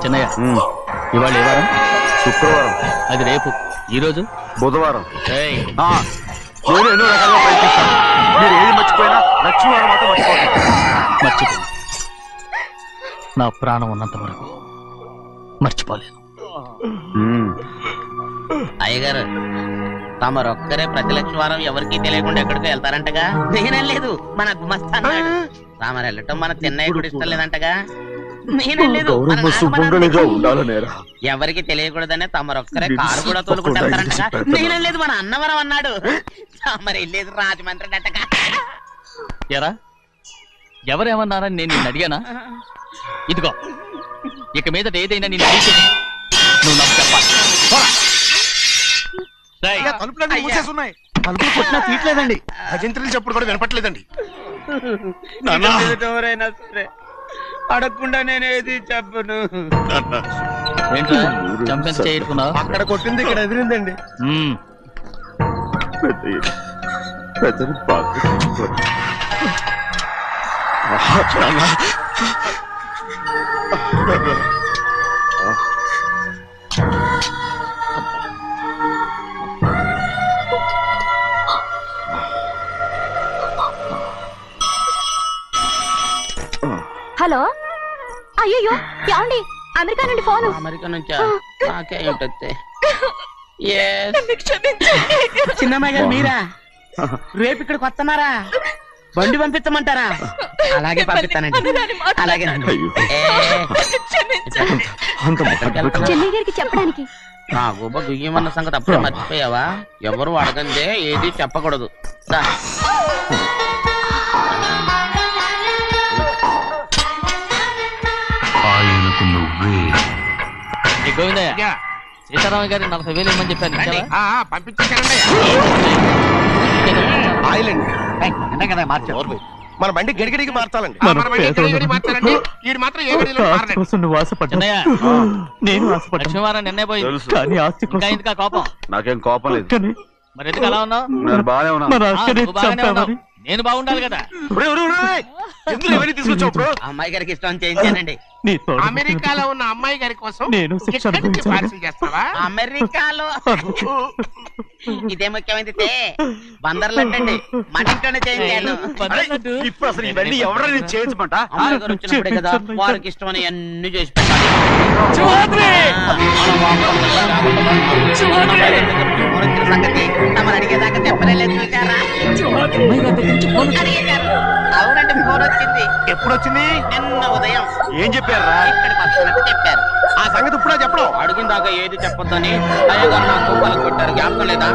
చిన్నయ్య, ఇవాళ ఏ వారం? శుక్రవారం. అది రేపు. ఈ రోజు బుధవారం. నేను ఎన్నో రకాలుగా ప్రయత్నిస్తాను. మీరు ఏది మర్చిపోయినా లక్ష్మీవారం మాత్రం మర్చిపో. నా ప్రాణం ఉన్నంత వరకు మర్చిపోలేను. అయ్యగారు, తమరొక్కరే ప్రతి లక్ష్మీవారం ఎవరికి తెలియకుండా ఎక్కడికి వెళ్తారంటగా? నేనేం లేదు, మన గుమస్తా అన్నాడు. తామరు వెళ్ళటం మన చిన్నయ్య కూడా ఇష్టం లేదంటగా? ఎవరికి తెలియకూడదనే తమరొక్కరే కారు కూడా తోలుకుంటారంటగా? నేనేం లేదు, మన అన్నవరం అన్నాడు. తమరు వెళ్ళేది రాజమండ్రి అంటగా. ఎరా, ఎవరేమన్నారని నేను నిన్ను అడిగానా? ఇదిగో, ఇక మీద ఏదైనా నిన్ను అడిగితే నువ్వు నాకు చెప్పాలి. తలుపులన్నీ మూసేసున్నాయి. తలుపులు కొట్టినా తీయట్లేదండి. భజంత్రులు చెప్పుడు కూడా వినపట్లేదండి. అడగకుండా నేనేది చెప్పను. అక్కడ కొట్టింది ఇక్కడ ఎదిరిందండి. హలో, అయ్యో ఏమండి, అమెరికా నుండి ఫోను. అమెరికా నుంచా? నాకే ఉంటుంది. చిన్నమ్మాయి గారు మీరా? రేపు ఇక్కడికి వస్తున్నారా? బండి పంపించమంటారా? అలాగే పంపిస్తానండి. అలాగేనండి. చెన్నై గారికి చెప్పడానికి. నా గుబ్బ గుయ్యమన్న సంగతి అప్పుడే మర్చిపోయావా? ఎవరు అడగందే ఏది చెప్పకూడదు. గోవిందయ్య, సీతారామయ్య గారి 40,000 ఇవ్వమని చెప్పాను. పంపించేశానండి. ఆయిల్ అండి కదా మార్చారు. మన బండి గడిగడికి మార్చాలండి. నేను లక్ష్మీవారం నిన్నే పోయింది. ఇంకా కోపం? నాకేం కోపం లేదు. మరి ఎందుకు అలా ఉన్నావు? నేను బాగానే ఉన్నాను. నేను బాగుండాలి కదా. అమ్మాయి గారికి ఇష్టం చేయించానండి. అమెరికాలో ఉన్న అమ్మాయి గారి కోసం నేను చేస్తావా? అమెరికాలో ఇదే ముఖ్యమైనది. బందర్లు అంటండి, మన ఇంట్లోనే చేయించాను. ఇప్పుడు అసలు ఇవన్నీ ఎవరైనా చేయించమంట? అమ్మాయి గారు వచ్చినప్పుడే కదా వారికి ఇష్టమని అన్ని చేసి పెట్టాలి. సంగతి తమరు అడిగేదాకా చెప్పలేదు. చూసారా? అవునండి, ఫోన్ వచ్చింది. ఎప్పుడు వచ్చింది? నిన్న ఉదయం. ఏం చెప్పారా? ఇక్కడికి వస్తున్నట్టు చెప్పారు. ఆ సంగతి ఇప్పుడే చెప్పడం. అడిగిన దాకా ఏది చెప్పొద్దని అయ్యగారు నాకు పలుకు కొట్టారు. జ్ఞాపకం లేదా?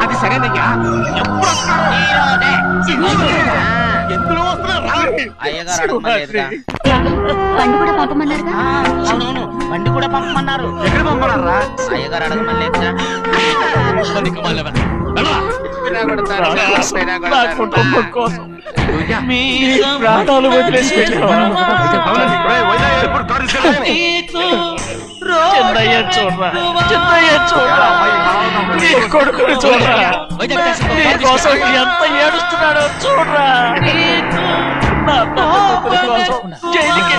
అది సరేనయ్యా. ఎప్పుడు ఈరోజే ఎందులో వస్తున్నా అయ్యగారు అడగమలేదుగా. బండి కూడా పంపమన్నారుగా. అవునవును, బండి కూడా పంపమన్నారు. ఎక్కడ పంపన్నారా? అయ్యగారు అడగమలేదుగా. ప్రాణాలు వదిలేసి చిన్నయ్య చూడరా, చిన్నయ్య చూడరా, నీ కొడుకుని చూడరా, నీ కోసం ఎంత ఏడుస్తున్నాడో చూడరా. నా పెద్ద కూతురు కోసం జైలుకి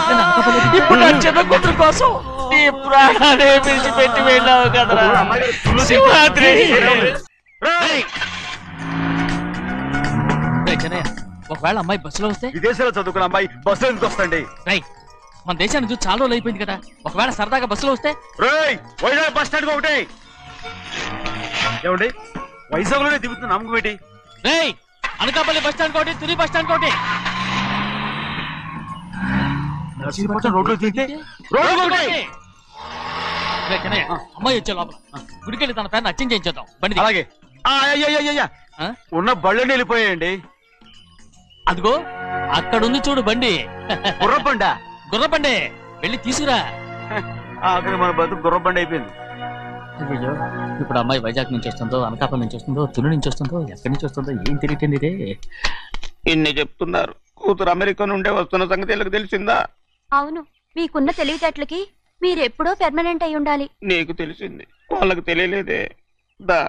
ఇప్పుడు నా చిన్న కూతురు కోసం నీ ప్రాణాలే విడిచిపెట్టి వెళ్ళావు కదరా సింహాద్రి. ఒకవేళ అమ్మాయి బస్సులో వస్తే, విదేశాల్లో చదువుకున్న అమ్మాయి బస్సులో ఎందుకు వస్తండి? మన దేశాన్ని చూసి చాలా రోజులు అయిపోయింది కదా, ఒకవేళ సరదాగా బస్సులో వస్తే. వైజాగ్ బస్ స్టాండ్ ఒకటి ఏమండి, వైజాగ్ లోనే దిగుతున్న నమ్మకం ఏంటి? అనకాపల్లి బస్ స్టాండ్ కోటి, తుని బస్ స్టాండ్ కోటి. రోడ్లు తింటే అమ్మాయి వచ్చే లోపల గుడికెళ్ళి తన పేరుని అచ్చం చేయించేద్దాం బండి. అలాగే. ఉన్న బళ్ళని వెళ్ళిపోయాయండి. అదిగో అక్కడుంది చూడు బండి. గుర్రబండ. గుర్రబండి వెళ్ళి తీసుకురా. అక్కడ మన బతుకు గుర్రబండి అయిపోయింది. అయ్యో, ఇప్పుడు అమ్మాయి వైజాగ్ నుంచి వస్తుందో, అనకాపల్లి నుంచి వస్తుందో, తుని నుంచి వస్తుందో, ఎక్కడి నుంచి వస్తుందో ఏం తెలియటండి రే. ఇన్ని చెప్తున్నారు, కూతురు అమెరికా నుండే వస్తున్న సంగతి వీళ్ళకి తెలిసిందా? అవును, మీకున్న తెలివితేటలకి మీరెప్పుడో పెర్మనెంట్ అయి ఉండాలి. నీకు తెలిసింది, వాళ్ళకి తెలియలేదే. దా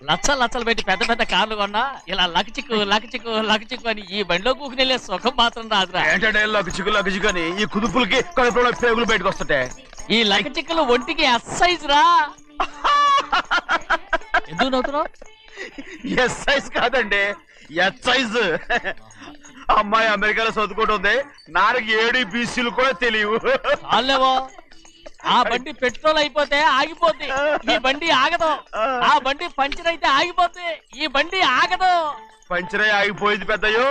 లచ్చలు పెట్టి పెద్ద పెద్ద కార్లు కొన్నా ఇలా లకచిక్కు అని ఈ బండిలో కూకుని వెళ్ళే సుఖం మాత్రం రాదురా. ఏంటంటే లకచిక్కు అని ఈ కుదుపులకి కడుపులో పేగులు బయటకు వస్తుంటాయి. ఈ లకచిక్కులు ఒంటికి ఎక్సైజ్ రా. ఎందుకు నవ్వుతున్నావు? ఎక్సైజ్ కాదండి, ఎక్సైజ్. అమ్మాయి అమెరికాలో చదువుకుంటుంది, నాకు 7 BCలు కూడా తెలియవు. చాలేవో, ఆ బండి పెట్రోల్ అయిపోతే ఆగిపోద్ది, ఈ బండి ఆగదు. ఆ బండి పంచర్ అయితే ఆగిపోద్ది, ఈ బండి ఆగదు. పంచర్ అయి ఆగిపోయింది పెద్దయ్యో.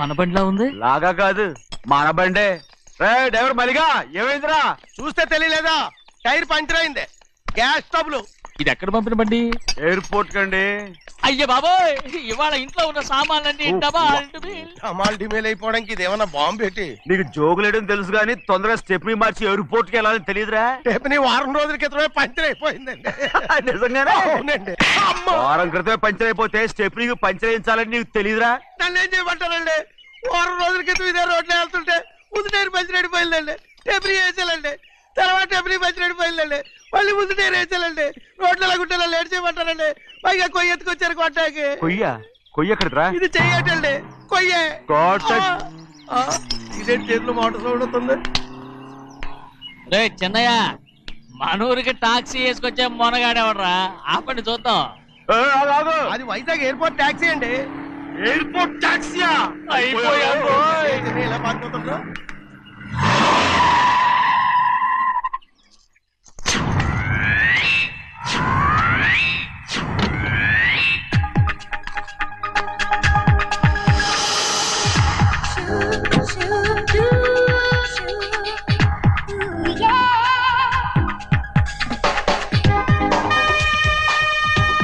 మన బండిలో ఉంది. లాగా కాదు, మన బండే. డ్రైవర్ మలిగా ఏమైందిరా? చూస్తే తెలియలేదా? టైర్ పంచర్ అయింది. గ్యాస్ స్టవ్లు. ఇది ఎక్కడ పంపిన బండి? ఎయిర్పోర్ట్ కండి. అయ్యే బాబోయ్, ఇవాళ ఇంట్లో ఉన్న సామాన్లన్నీ డమాల్ డిమేల్ అయిపోవడానికి ఇదేమన్నా బాంబు పెట్టి. నీకు జోగులేయడం తెలుసు కానీ తొందరగా స్టెప్ని మార్చి ఎయిర్పోర్ట్ కి వెళ్ళాలని తెలియదురా? స్టెప్ని వారం రోజుల క్రితమే పంచర్ అయిపోయిందండి. నిజంగానే? అవునండి. వారం క్రితమే పంచర్ అయిపోతే స్టెప్నికి పంచర్ వేయించాలని నీకు తెలియదురా? నన్ను ఏం చేయమంటారండి? వారం రోజుల క్రితం ఇదే రోడ్లో వెళ్తుంటే ముందు టైర్ పంచర్ అయిపోయిందండి. స్టెప్ని వేసాలండి, తర్వాత స్టెప్ని పంచర్ అయిపోయిందండి, మళ్ళీ ముందు టైర్ వేసాలండి. రోడ్లు ఎలా గుంటే లేట్ చేయమంటారండి. పైగా కొయ్య ఎత్తుకొచ్చారు కొట్టాకి. కొయ్య ఎక్కడిరా? ఇది చెయ్యటండి, కొయ్యే. ఇదే చేతులు మోటార్ సౌండ్ అవుతుంది. రే చిన్నయ్య, మనూరికి టాక్సీ వేసుకొచ్చే మొనగాడేవడరా? ఆపండి చూద్దాం. అది వైజాగ్ ఎయిర్పోర్ట్ టాక్సీ అండి. ఎయిర్పోర్ట్ టాక్సీయా? ఇలా పారిపోతుండ్రు.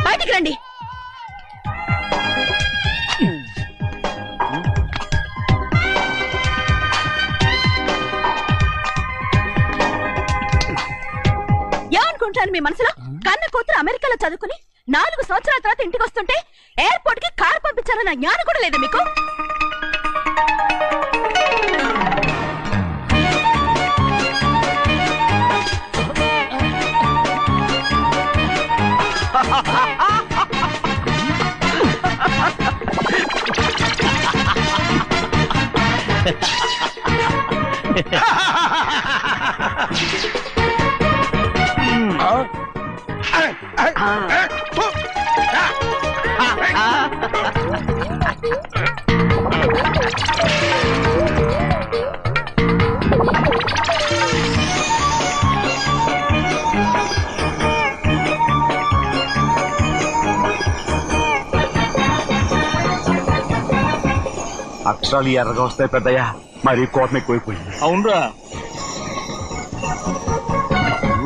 బయటికి రండి. ఏమనుకుంటాను మీ మనసులో? కన్న కూతురు అమెరికాలో చదువుకుని 4 సంవత్సరాల తర్వాత ఇంటికి వస్తుంటే ఎయిర్పోర్ట్ కి కారు పంపించాలన్న జ్ఞానం కూడా లేదా మీకు? అక్షరాలు ఎర్రగా వస్తాయి పెద్దయ్యా, మరి కోపం ఎక్కువైపోయింది. అవునరా,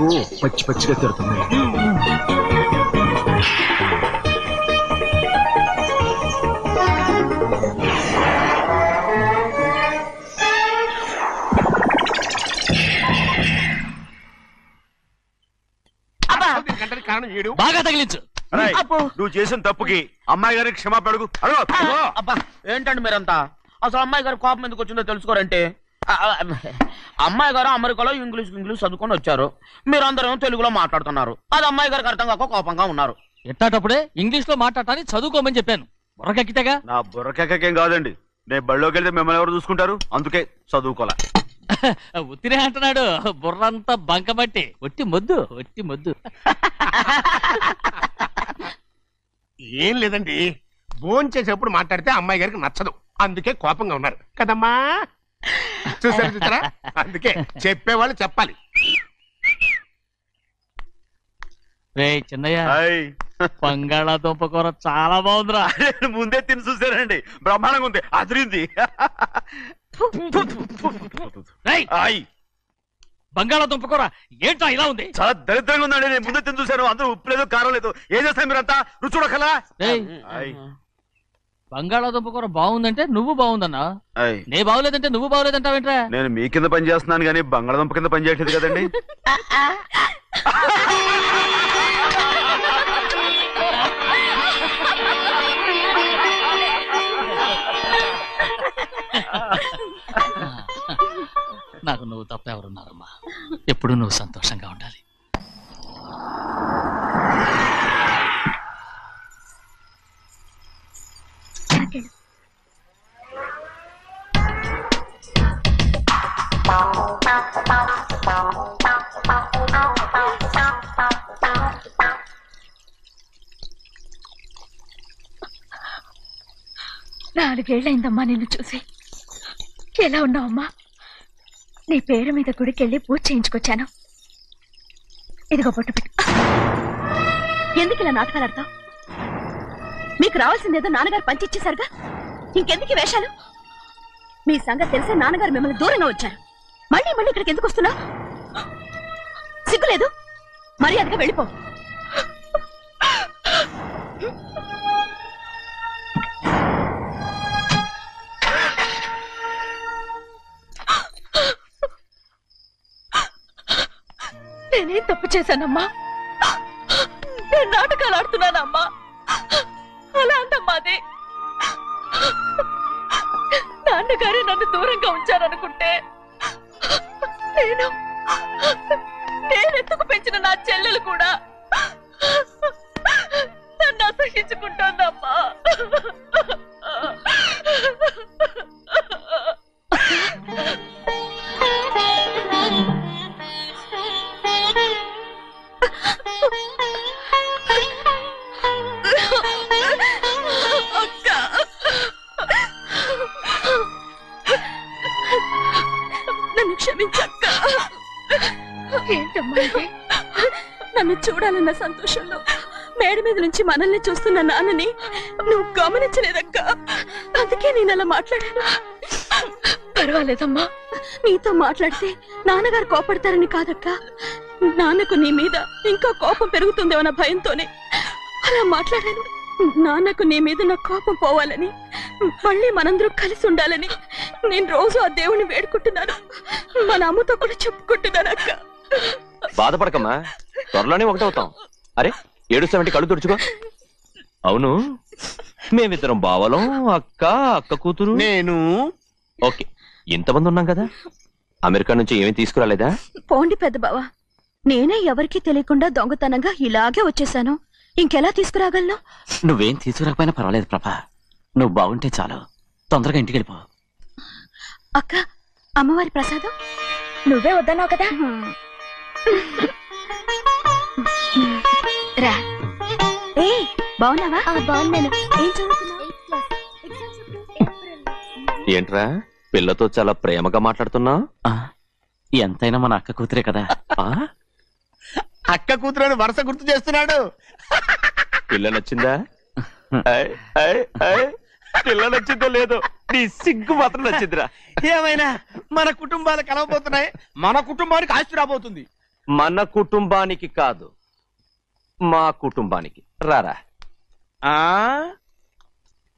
అయ్యో పచ్చి పచ్చిగా తిడుతుంది. కారణం ఏడు బాగా తగిలించు. నువ్వు చేసిన తప్పుకి అమ్మాయి గారికి క్షమాపణ అడుగు. అబ్బా ఏంటండి మీరంతా? అసలు అమ్మాయి గారు కోపం ఎందుకు వచ్చిందో తెలుసుకోరంటే, అమ్మాయి గారు అమెరికాలో ఇంగ్లీష్ చదువుకొని వచ్చారు, మీరందరూ తెలుగులో మాట్లాడుతున్నారు. అది అమ్మాయి గారికి అర్థం కాక కోపంగా ఉన్నారు. ఎట్టాటప్పుడే ఇంగ్లీష్ లో మాట్లాడటానికి చదువుకోమని చెప్పాను. బుర్రకెక్కితేగా. నా బుర్రకెక్కకేం కాదండి, నేను బళ్ళోకి వెళ్తే మిమ్మల్ని ఎవరు చూసుకుంటారు, అందుకే చదువుకోలే. ఉత్తిరే అంటున్నాడు, బుర్రంతా బంకబట్టి. ఒట్టి మొద్దు, ఒట్టి మొద్దు. ఏం లేదండి, భోజనం చేసేప్పుడు మాట్లాడితే అమ్మాయి గారికి నచ్చదు, అందుకే కోపంగా ఉన్నారు కదమ్మా. చూసారా, అందుకే చెప్పేవాళ్ళు చెప్పాలి. రే చిన్నయ్య, బంగాళాదుంప కూర చాలా బాగుందిరా. ముందే తిని చూసారండి, బ్రహ్మాండంగా ఉంది, అదిరింది. బంగాళాదుంప కూర ఏంటా ఇలా ఉంది? చాలా దరిద్రంగా ఉందండి. నేను ముందే తిని చూశాను, అందరూ ఉప్పు లేదు కారం లేదు. ఏం చేస్తాను మీరంతా? రుచి చూడకలా. బంగాళాదుంప కూర బాగుందంటే నువ్వు బాగుందన్నా, నే బాగులేదంటే నువ్వు బాగులేదంటావేంట్రా? నేను మీ కింద పని చేస్తున్నాను కానీ బంగాళాదుంప కింద పని చేయట్లేదు కదండి. నాకు నువ్వు తప్ప ఎవరున్నారమ్మా? ఎప్పుడు నువ్వు సంతోషంగా ఉండాలి. నాలుగేళ్లైందమ్మా నిన్ను చూసి. ఎలా ఉన్నావమ్మా? నీ పేరు మీద గుడికెళ్ళి పూజ చేయించుకొచ్చాను. ఇదిగో బొట్టు పెట్టు. ఎందుకు ఇలా నాటకాలు ఆడతావు? మీకు రావాల్సిందేదో నాన్నగారు పంచిచ్చేశారుగా, ఇంకెందుకు వేషాలు? మీ సంగతి తెలిసే నాన్నగారు మిమ్మల్ని దూరంగా వచ్చారు. మళ్ళీ మళ్ళీ ఇక్కడికి ఎందుకు వస్తున్నావు? సిగ్గులేదు? మర్యాదగా వెళ్ళిపో. నేనేం తప్పు చేశానమ్మా? నేను నాటకాలు ఆడుతున్నానమ్మా. అలా అందమ్మా అది. నాన్నగారే నన్ను దూరంగా ఉంచారనుకుంటే నేనెత్తుకు పెంచిన నా చెల్లెలు కూడా నన్ను అసహించుకుంటోందమ్మా. నన్ను క్షమించక్క. ఏంటమ్మా ఇది? నన్ను చూడాలన్న సంతోషంలో మేడ మీద నుంచి మనల్ని చూస్తున్న నాన్నని నువ్వు గమనించలేదక్క. అందుకే నేను అలా మాట్లాడాను. పర్వాలేదమ్మా, నీతో మాట్లాడితే నాన్నగారు కోపడతారని కాదక్క. నాన్నకు నీ మీద ఇంకా కోపం పెరుగుతుందేమన్న భయంతోనే అలా మాట్లాడాను. నాన్నకు నీ మీద నా కోపం పోవాలని, మళ్ళీ మనందరూ కలిసి ఉండాలని నేను రోజు ఆ దేవుని వేడుకుంటున్నాను. మన అమ్మతో కూడా చెప్పుకుంటున్నాను అక్క. బాధపడకమ్మా, త్వరలోనే ఒకటవుతాం. అరే ఏడుస్తామంటే కళ్ళు తుడుచుకో. అవును, మేమిద్దరం బావలం, అక్క కూతురు, నేను. ఓకే, ఇంతమంది ఉన్నాం కదా. అమెరికా నుంచి ఏమీ తీసుకురాలేదా? పోండి పెద్ద బావా, నేనే ఎవరికీ తెలియకుండా దొంగతనంగా ఇలాగే వచ్చేసాను. ఇంకెలా తీసుకురాగలను? నువ్వేం తీసుకురాకపోయినా పర్వాలేదు ప్రభా, నువ్వు బాగుంటే చాలు. తొందరగా ఇంటికి వెళ్ళిపో. అక్క, అమ్మవారి ప్రసాదం నువ్వే వద్దన్నావు కదా. రా. ఏ బాగున్నావా? బాగున్నాను. ఏం చదువుతున్నావు? ఏంట్రా పిల్లతో చాలా ప్రేమగా మాట్లాడుతున్నావు? ఎంతైనా మన అక్క కూతురే కదా. అక్క కూతురు వరుస గుర్తు చేస్తున్నాడు. పిల్ల నచ్చిందా? పిల్ల నచ్చిందో లేదో, నీ సిగ్గు మాత్రం నచ్చిందిరా. ఏమైనా మన కుటుంబాలు కలవబోతున్నాయి, మన కుటుంబానికి ఆస్తి రాబోతుంది. మన కుటుంబానికి కాదు, మా కుటుంబానికి. రారా.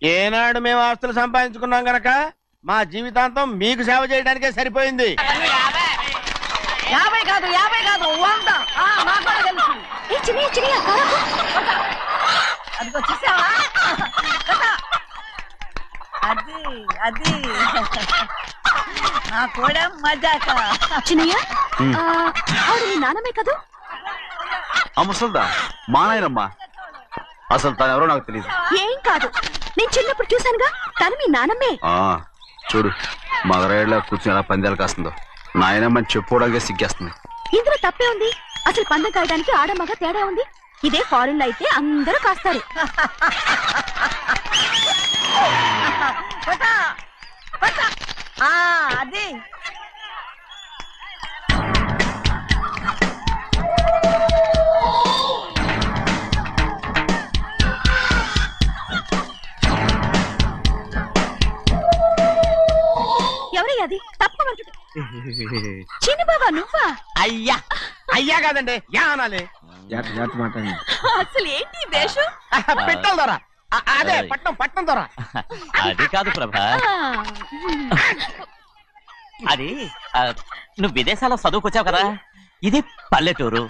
ఏనాడు మేము ఆస్తులు సంపాదించుకున్నాం గనక మా జీవితాంతం మీకు సేవ చేయడానికే సరిపోయింది. 50 కాదు 100. నాకు కూడా తెలుసు. అదిగో చూసావా? అది నా కూడా మజాక. చిన్నయ్య ఆవిడ నీ నాన్నమే కదూ? ముసల్దా మా నాయనమ్మా. అసలు తను ఎవరో నాకు తెలియదు. ఏం కాదు, నేను చిన్నప్పుడు చూశానుగా, తను మీ నాన్నమ్మే. చూడు మగరాయిలా కూర్చుని ఎలా పందాలు కాస్తుందో. నాయనమ్మని చెప్పుకోవడానికి సిగ్గేస్తుంది. ఇందులో తప్పే ఉంది? అసలు పందెం కాయడానికి ఆడమగ తేడా ఉంది. ఇదే ఫారిన్ లో అయితే అందరూ కాస్తారు. అది ఎవరయ్యా అది? తప్పమంటు చిన్ని బాబా నువ్వా? అయ్యా అయ్యా కాదండి, యా అనాలి. అసలు ఏంటి వేషం? పెట్టాలి దొర. అదే పట్నం దొర. అది కాదు ప్రభా, అది నువ్వు విదేశాల్లో చదువుకొచ్చావు కదా, ఇది పల్లెటూరు.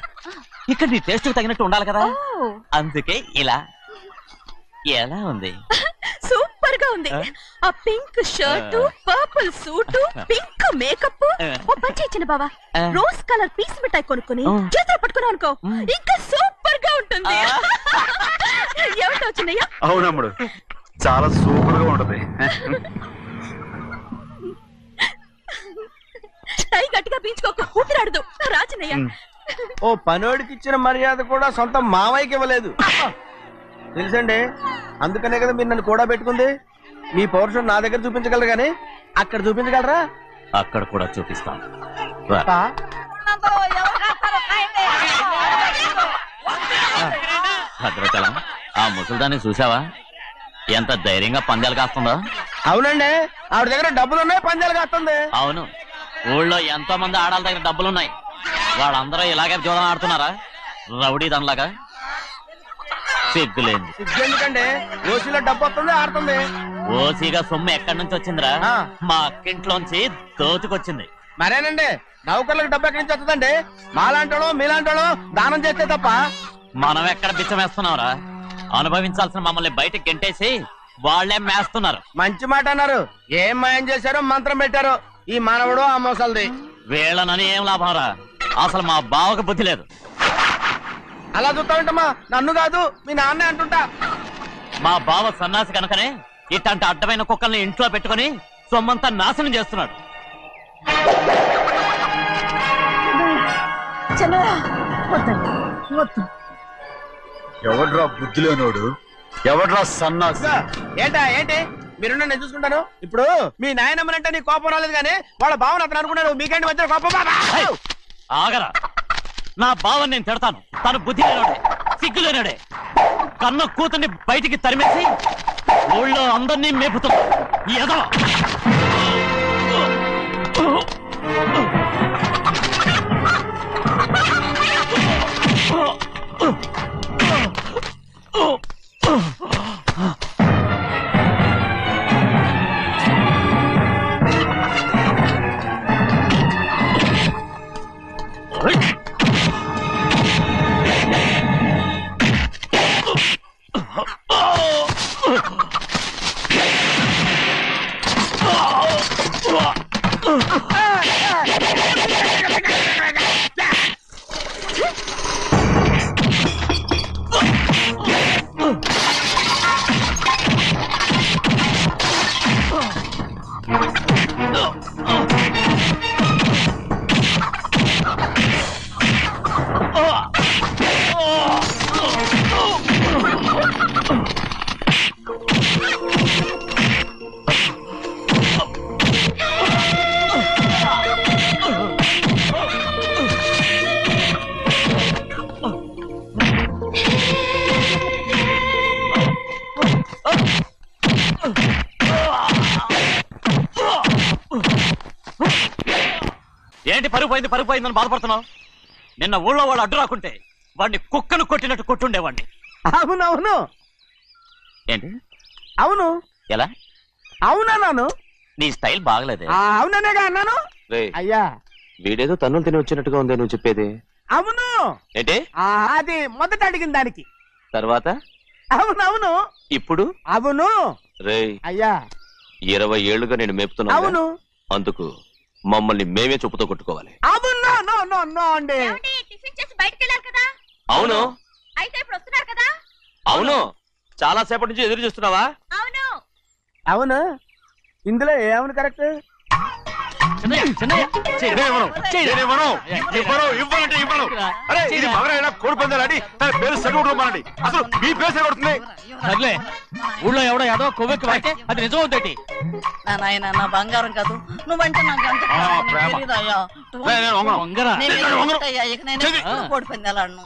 ఇక్కడ నీ టేస్ట్ తగినట్టు ఉండాలి కదా, అందుకే ఇలా. ఎలా ఉంది? సూపర్ గా ఉంది. ఆ pink shirt, purple suit, pink makeup. ఓ పచ్చి ఇచ్చిన బావా, రోజ్ కలర్ పీస్ మిఠాయి కొనుక్కొని చేతిలో పట్టుకున్నావు అనుకో, ఇంకా సూపర్ గా ఉంటుంది. ఏమిటో చిన్నయ్య? అవునమ్ముడు, చాలా సూపర్ గా ఉంటది. టై గట్టిగా పీంచుకోకు, ఊపిరాడదు. రా చిన్నయ్య. ఓ పనోడికి ఇచ్చిన మర్యాద కూడా సొంత మావయ్యకి ఇవ్వలేదు తెలుసండి. అందుకనే కదా మీరు నన్ను కూడా పెట్టుకుంది. మీ పౌరుషం నా దగ్గర చూపించగలరు కానీ అక్కడ చూపించగలరా? అక్కడ కూడా చూపిస్తాను. భద్రాచలం, ఆ ముసలిదాన్ని చూసావా? ఎంత ధైర్యంగా పందాలు కాస్తుందో. అవునండి, ఆవిడ దగ్గర డబ్బులున్నాయి, పందాలు కాస్తుంది. అవును, ఊళ్ళో ఎంతో మంది ఆడాళ్ళ దగ్గర డబ్బులున్నాయి. వాళ్ళందరూ ఇలాగే జోదం ఆడుతున్నారా? రౌడీ దానిలాగా. సిగ్గులేదు. సిగ్గెందుకండి? ఓసీలో డబ్బు వస్తుంది, ఆడుతుంది. ఓసీగా సొమ్ము ఎక్కడి నుంచి వచ్చిందిరా? మా అక్కింట్లోంచి దోచుకొచ్చింది. మరేనండి, నౌకర్లకు డబ్బు ఎక్కడి నుంచి వస్తుందండి? మాలాంటోళ్ళు మీలాంటోళ్ళు దానం చేస్తే తప్ప. మనం ఎక్కడ బిచ్చం వేస్తున్నావురా? అనుభవించాల్సిన మమ్మల్ని బయటకు గెంటేసి వాళ్లే మేస్తున్నారు. మంచి మాట అన్నారు. ఏం మాయం చేశారో మంత్రం పెట్టారో ఈ మానవుడు ఆ మోసల్ది. వీళ్ళనని ఏం లాభంరా? అసలు మా బావకు బుద్ధి లేదు. అలా చూస్తా ఉంటామా? నన్ను కాదు మీ నాన్నే అంటుంటా. మా బావ సన్నాసి కనుకనే ఇట్లాంటి అడ్డమైన కుక్కల్ని ఇంట్లో పెట్టుకుని సొమ్మంతా నాశనం చేస్తున్నాడు. ఎవడ్రా బుద్ధి లేనోడు? ఎవడ్రా సన్నాసి? ఏంటి మీరు నేను చూసుకుంటాను. ఇప్పుడు మీ నాయనమ్మనంటే నీ కోపం రాలేదు కానీ వాళ్ళ భావన అతను అనుకున్నాడు. మీకేంటి మధ్య కోపం? ఆగరా, నా బావని నేను తిడతాను. తను బుద్ధి లేనోడే, సిగ్గు లేనోడే. కన్న కూతుర్ని బయటికి తరిమేసి ఊళ్ళో అందరినీ మేపుతున్నా. ఎదవ ఏంటి పరుగు పోయిందని బాధపడుతున్నావు? నిన్న ఊళ్ళో వాడు అడ్డు రాకుంటే వాడిని కుక్కను కొట్టినట్టు కొట్టుండేవాడిని. అవునవును. ఏంటి? అవును. ఎలా? అవునన్నాను. నీ స్టైల్ బాగలేదే. అవుననేగా అన్నాను. అయ్యా వీడేదో తన్నులు తిని వచ్చినట్టుగా ఉంది నువ్వు చెప్పేది. అవును. ఏంటి? అది మొదట అడిగిన దానికి. తర్వాత అవునవును. ఇప్పుడు అవును. రే అయ్యా 20 ఏళ్లుగా నేను మేపుతున్నా. అవును. అందుకు మమ్మల్ని మేమే చెప్పుతో కొట్టుకోవాలి. అవును. నో నో నో అండి. టిఫిన్ చేసి బయటికి వెళ్ళారు కదా. అవును. అయితే ఇప్పుడు వస్తున్నారు కదా. అవును. చాలా సేపటి నుంచి ఎదురు చూస్తున్నావా? అవును. అవును. ఇందులో ఏమవును కరెక్ట్? ఊళ్ళో ఎవడో ఏదో కొవ్వెక్కి వాడితే అది నిజం అవుతాయి. నాయన నా బంగారం కాదు, నువ్వంటే నాకు ఎంత తెలీదయ్యా. ఇక నేను కోడి పందాలాడను.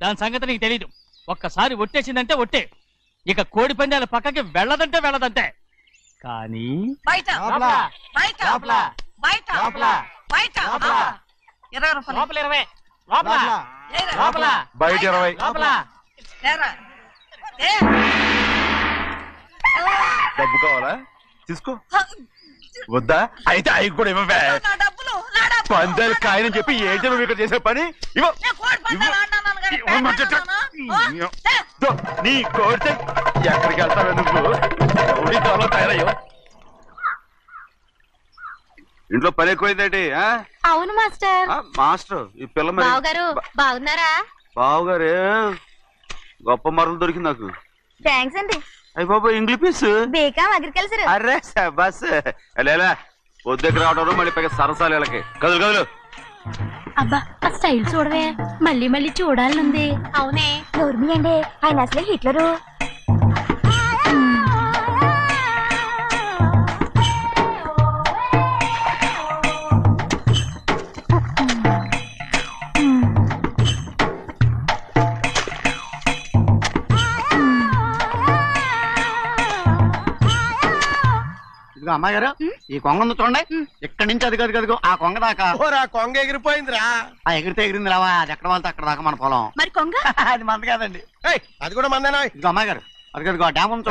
దాని సంగతి నీకు తెలీదు. ఒక్కసారి ఒట్టేసిందంటే ఒట్టే. ఇక కోడి పందాల పక్కకి వెళ్ళదంటే వెళ్ళదంటే. కానీ బయట 20 డబ్బు కావాలా? తీసుకో. వద్దా? అయితే అవి కూడా ఇవ్వవే. పందాలు కాయని చెప్పి ఏంటి నువ్వు ఇక్కడ చేసే పని? నీ కోరితే ఎక్కడికి వెళ్తావే నువ్వు? తయారయ్యో. ఇంట్లో పని ఎక్కువైందేంటి? అవును మాస్టర్. మాస్టర్ ఈ పిల్ల మరి బావగారు బాగున్నారా? బావుగారే గొప్ప మరలు దొరికింది నాకు. థ్యాంక్స్ అండి. అయ్యి బాబు ఇంగ్లీష్ బీకామ్ అగ్రికల్చర్. అరే బస్ ఎలా పొద్దుకు రావడం మళ్ళీ పైగా సరసాలు వీళ్ళకి. కదులు కదులు. అబ్బా ఆ స్టైల్ చూడవే, మళ్ళీ మళ్ళీ చూడాలనుంది. అవునే నోర్మి అండి, ఆయన అసలు హిట్లరు. అమ్మాయి గారు ఈ కొంగ ఉంది చూడండి, ఇక్కడి నుంచి అది కదిగో ఆ కొంగ దాకా. కొంగ ఎగిరిపోయిందిరా. ఆ ఎగిరితే ఎగిరింది రావా, అది ఎక్కడ వాళ్ళతో అక్కడ దాకా మన పొలం. మరి కొంగ అది మంద కాదండి. అది కూడా మందేనా? ఇదిగో అమ్మాయి గారు అది కదిగో డ్యామ్ ఉంది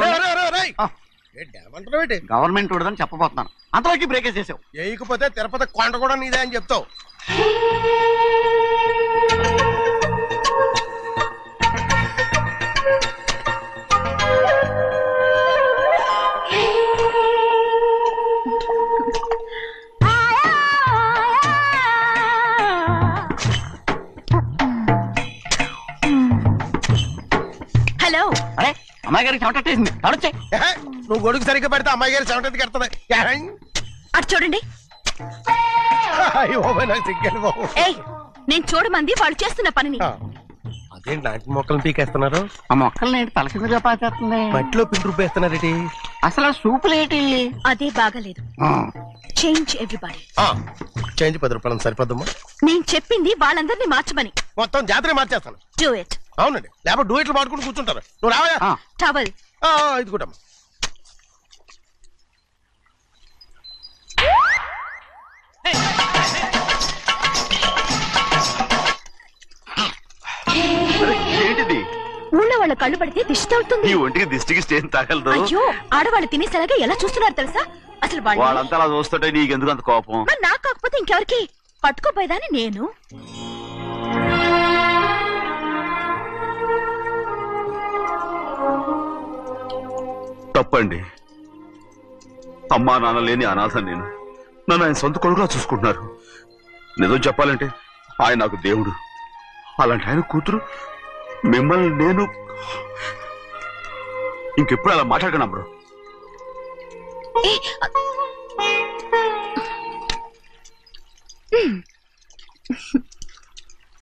చూడండి. గవర్నమెంట్ ఉండదని చెప్పబోతున్నాను, అంతలోకి బ్రేక్ వేసేసావు. వేయకపోతే తిరుపతి కొండ కూడా నీదే అని చెప్తావు. హలో. అరే అమ్మాయి గారికి చెమటేసింది, తడొచ్చే. నువ్వు గొడుగు సరిగ్గా పెడితే అమ్మాయి గారి చెమటెత్తి కడుతుంది. అటు చూడండి. నేను చూడమంది వాళ్ళు చేస్తున్న పనిని. అదేంటి నాటి మొక్కలను పీకేస్తున్నారు? ఆ మొక్కల్ని తల కిందగా పాచేస్తుంది. మట్టిలో పిండి రూపేస్తున్నారేటి? అసలు సూపులేటి? అదే బాగలేదు. Change everybody. చేంజ్ 10 రూపాయలు సరిపోద్దమ్మా. నేను చెప్పింది వాళ్ళందరినీ మార్చమని. మొత్తం జాతర మార్చేస్తాను. Do it. అవునండి, లేకపోతే డూయిట్లు మాడుకుంటూ కూర్చుంటారు. నువ్వు రావా? టవల్ ఇది కూడా ఏంటిది? ఊళ్ళో వాళ్ళ కళ్ళు పడితే దిష్టి తగులుతుంది. ఈ ఒంటికి దిష్టికి స్టేన్ తగలదు. అయ్యో ఆడవాళ్ళు తినేసలాగా ఎలా చూస్తున్నారు తెలుసా? అసలు వాళ్ళంతా అలా చూస్తుంటే నీకెందుకు అంత కోపం? మరి నాకు కాకపోతే ఇంకెవరికి? పట్టుకోపోయేదాన్ని నేను. తప్పండి. అమ్మా నాన్న లేని అనాథ నేను. నన్ను ఆయన సొంత కొడుకులా చూసుకుంటున్నారు. నిజం చెప్పాలంటే ఆయన నాకు దేవుడు. అలాంటి ఆయన కూతురు మిమ్మల్ని నేను ఇంకెప్పుడు అలా మాట్లాడగలను బ్రో.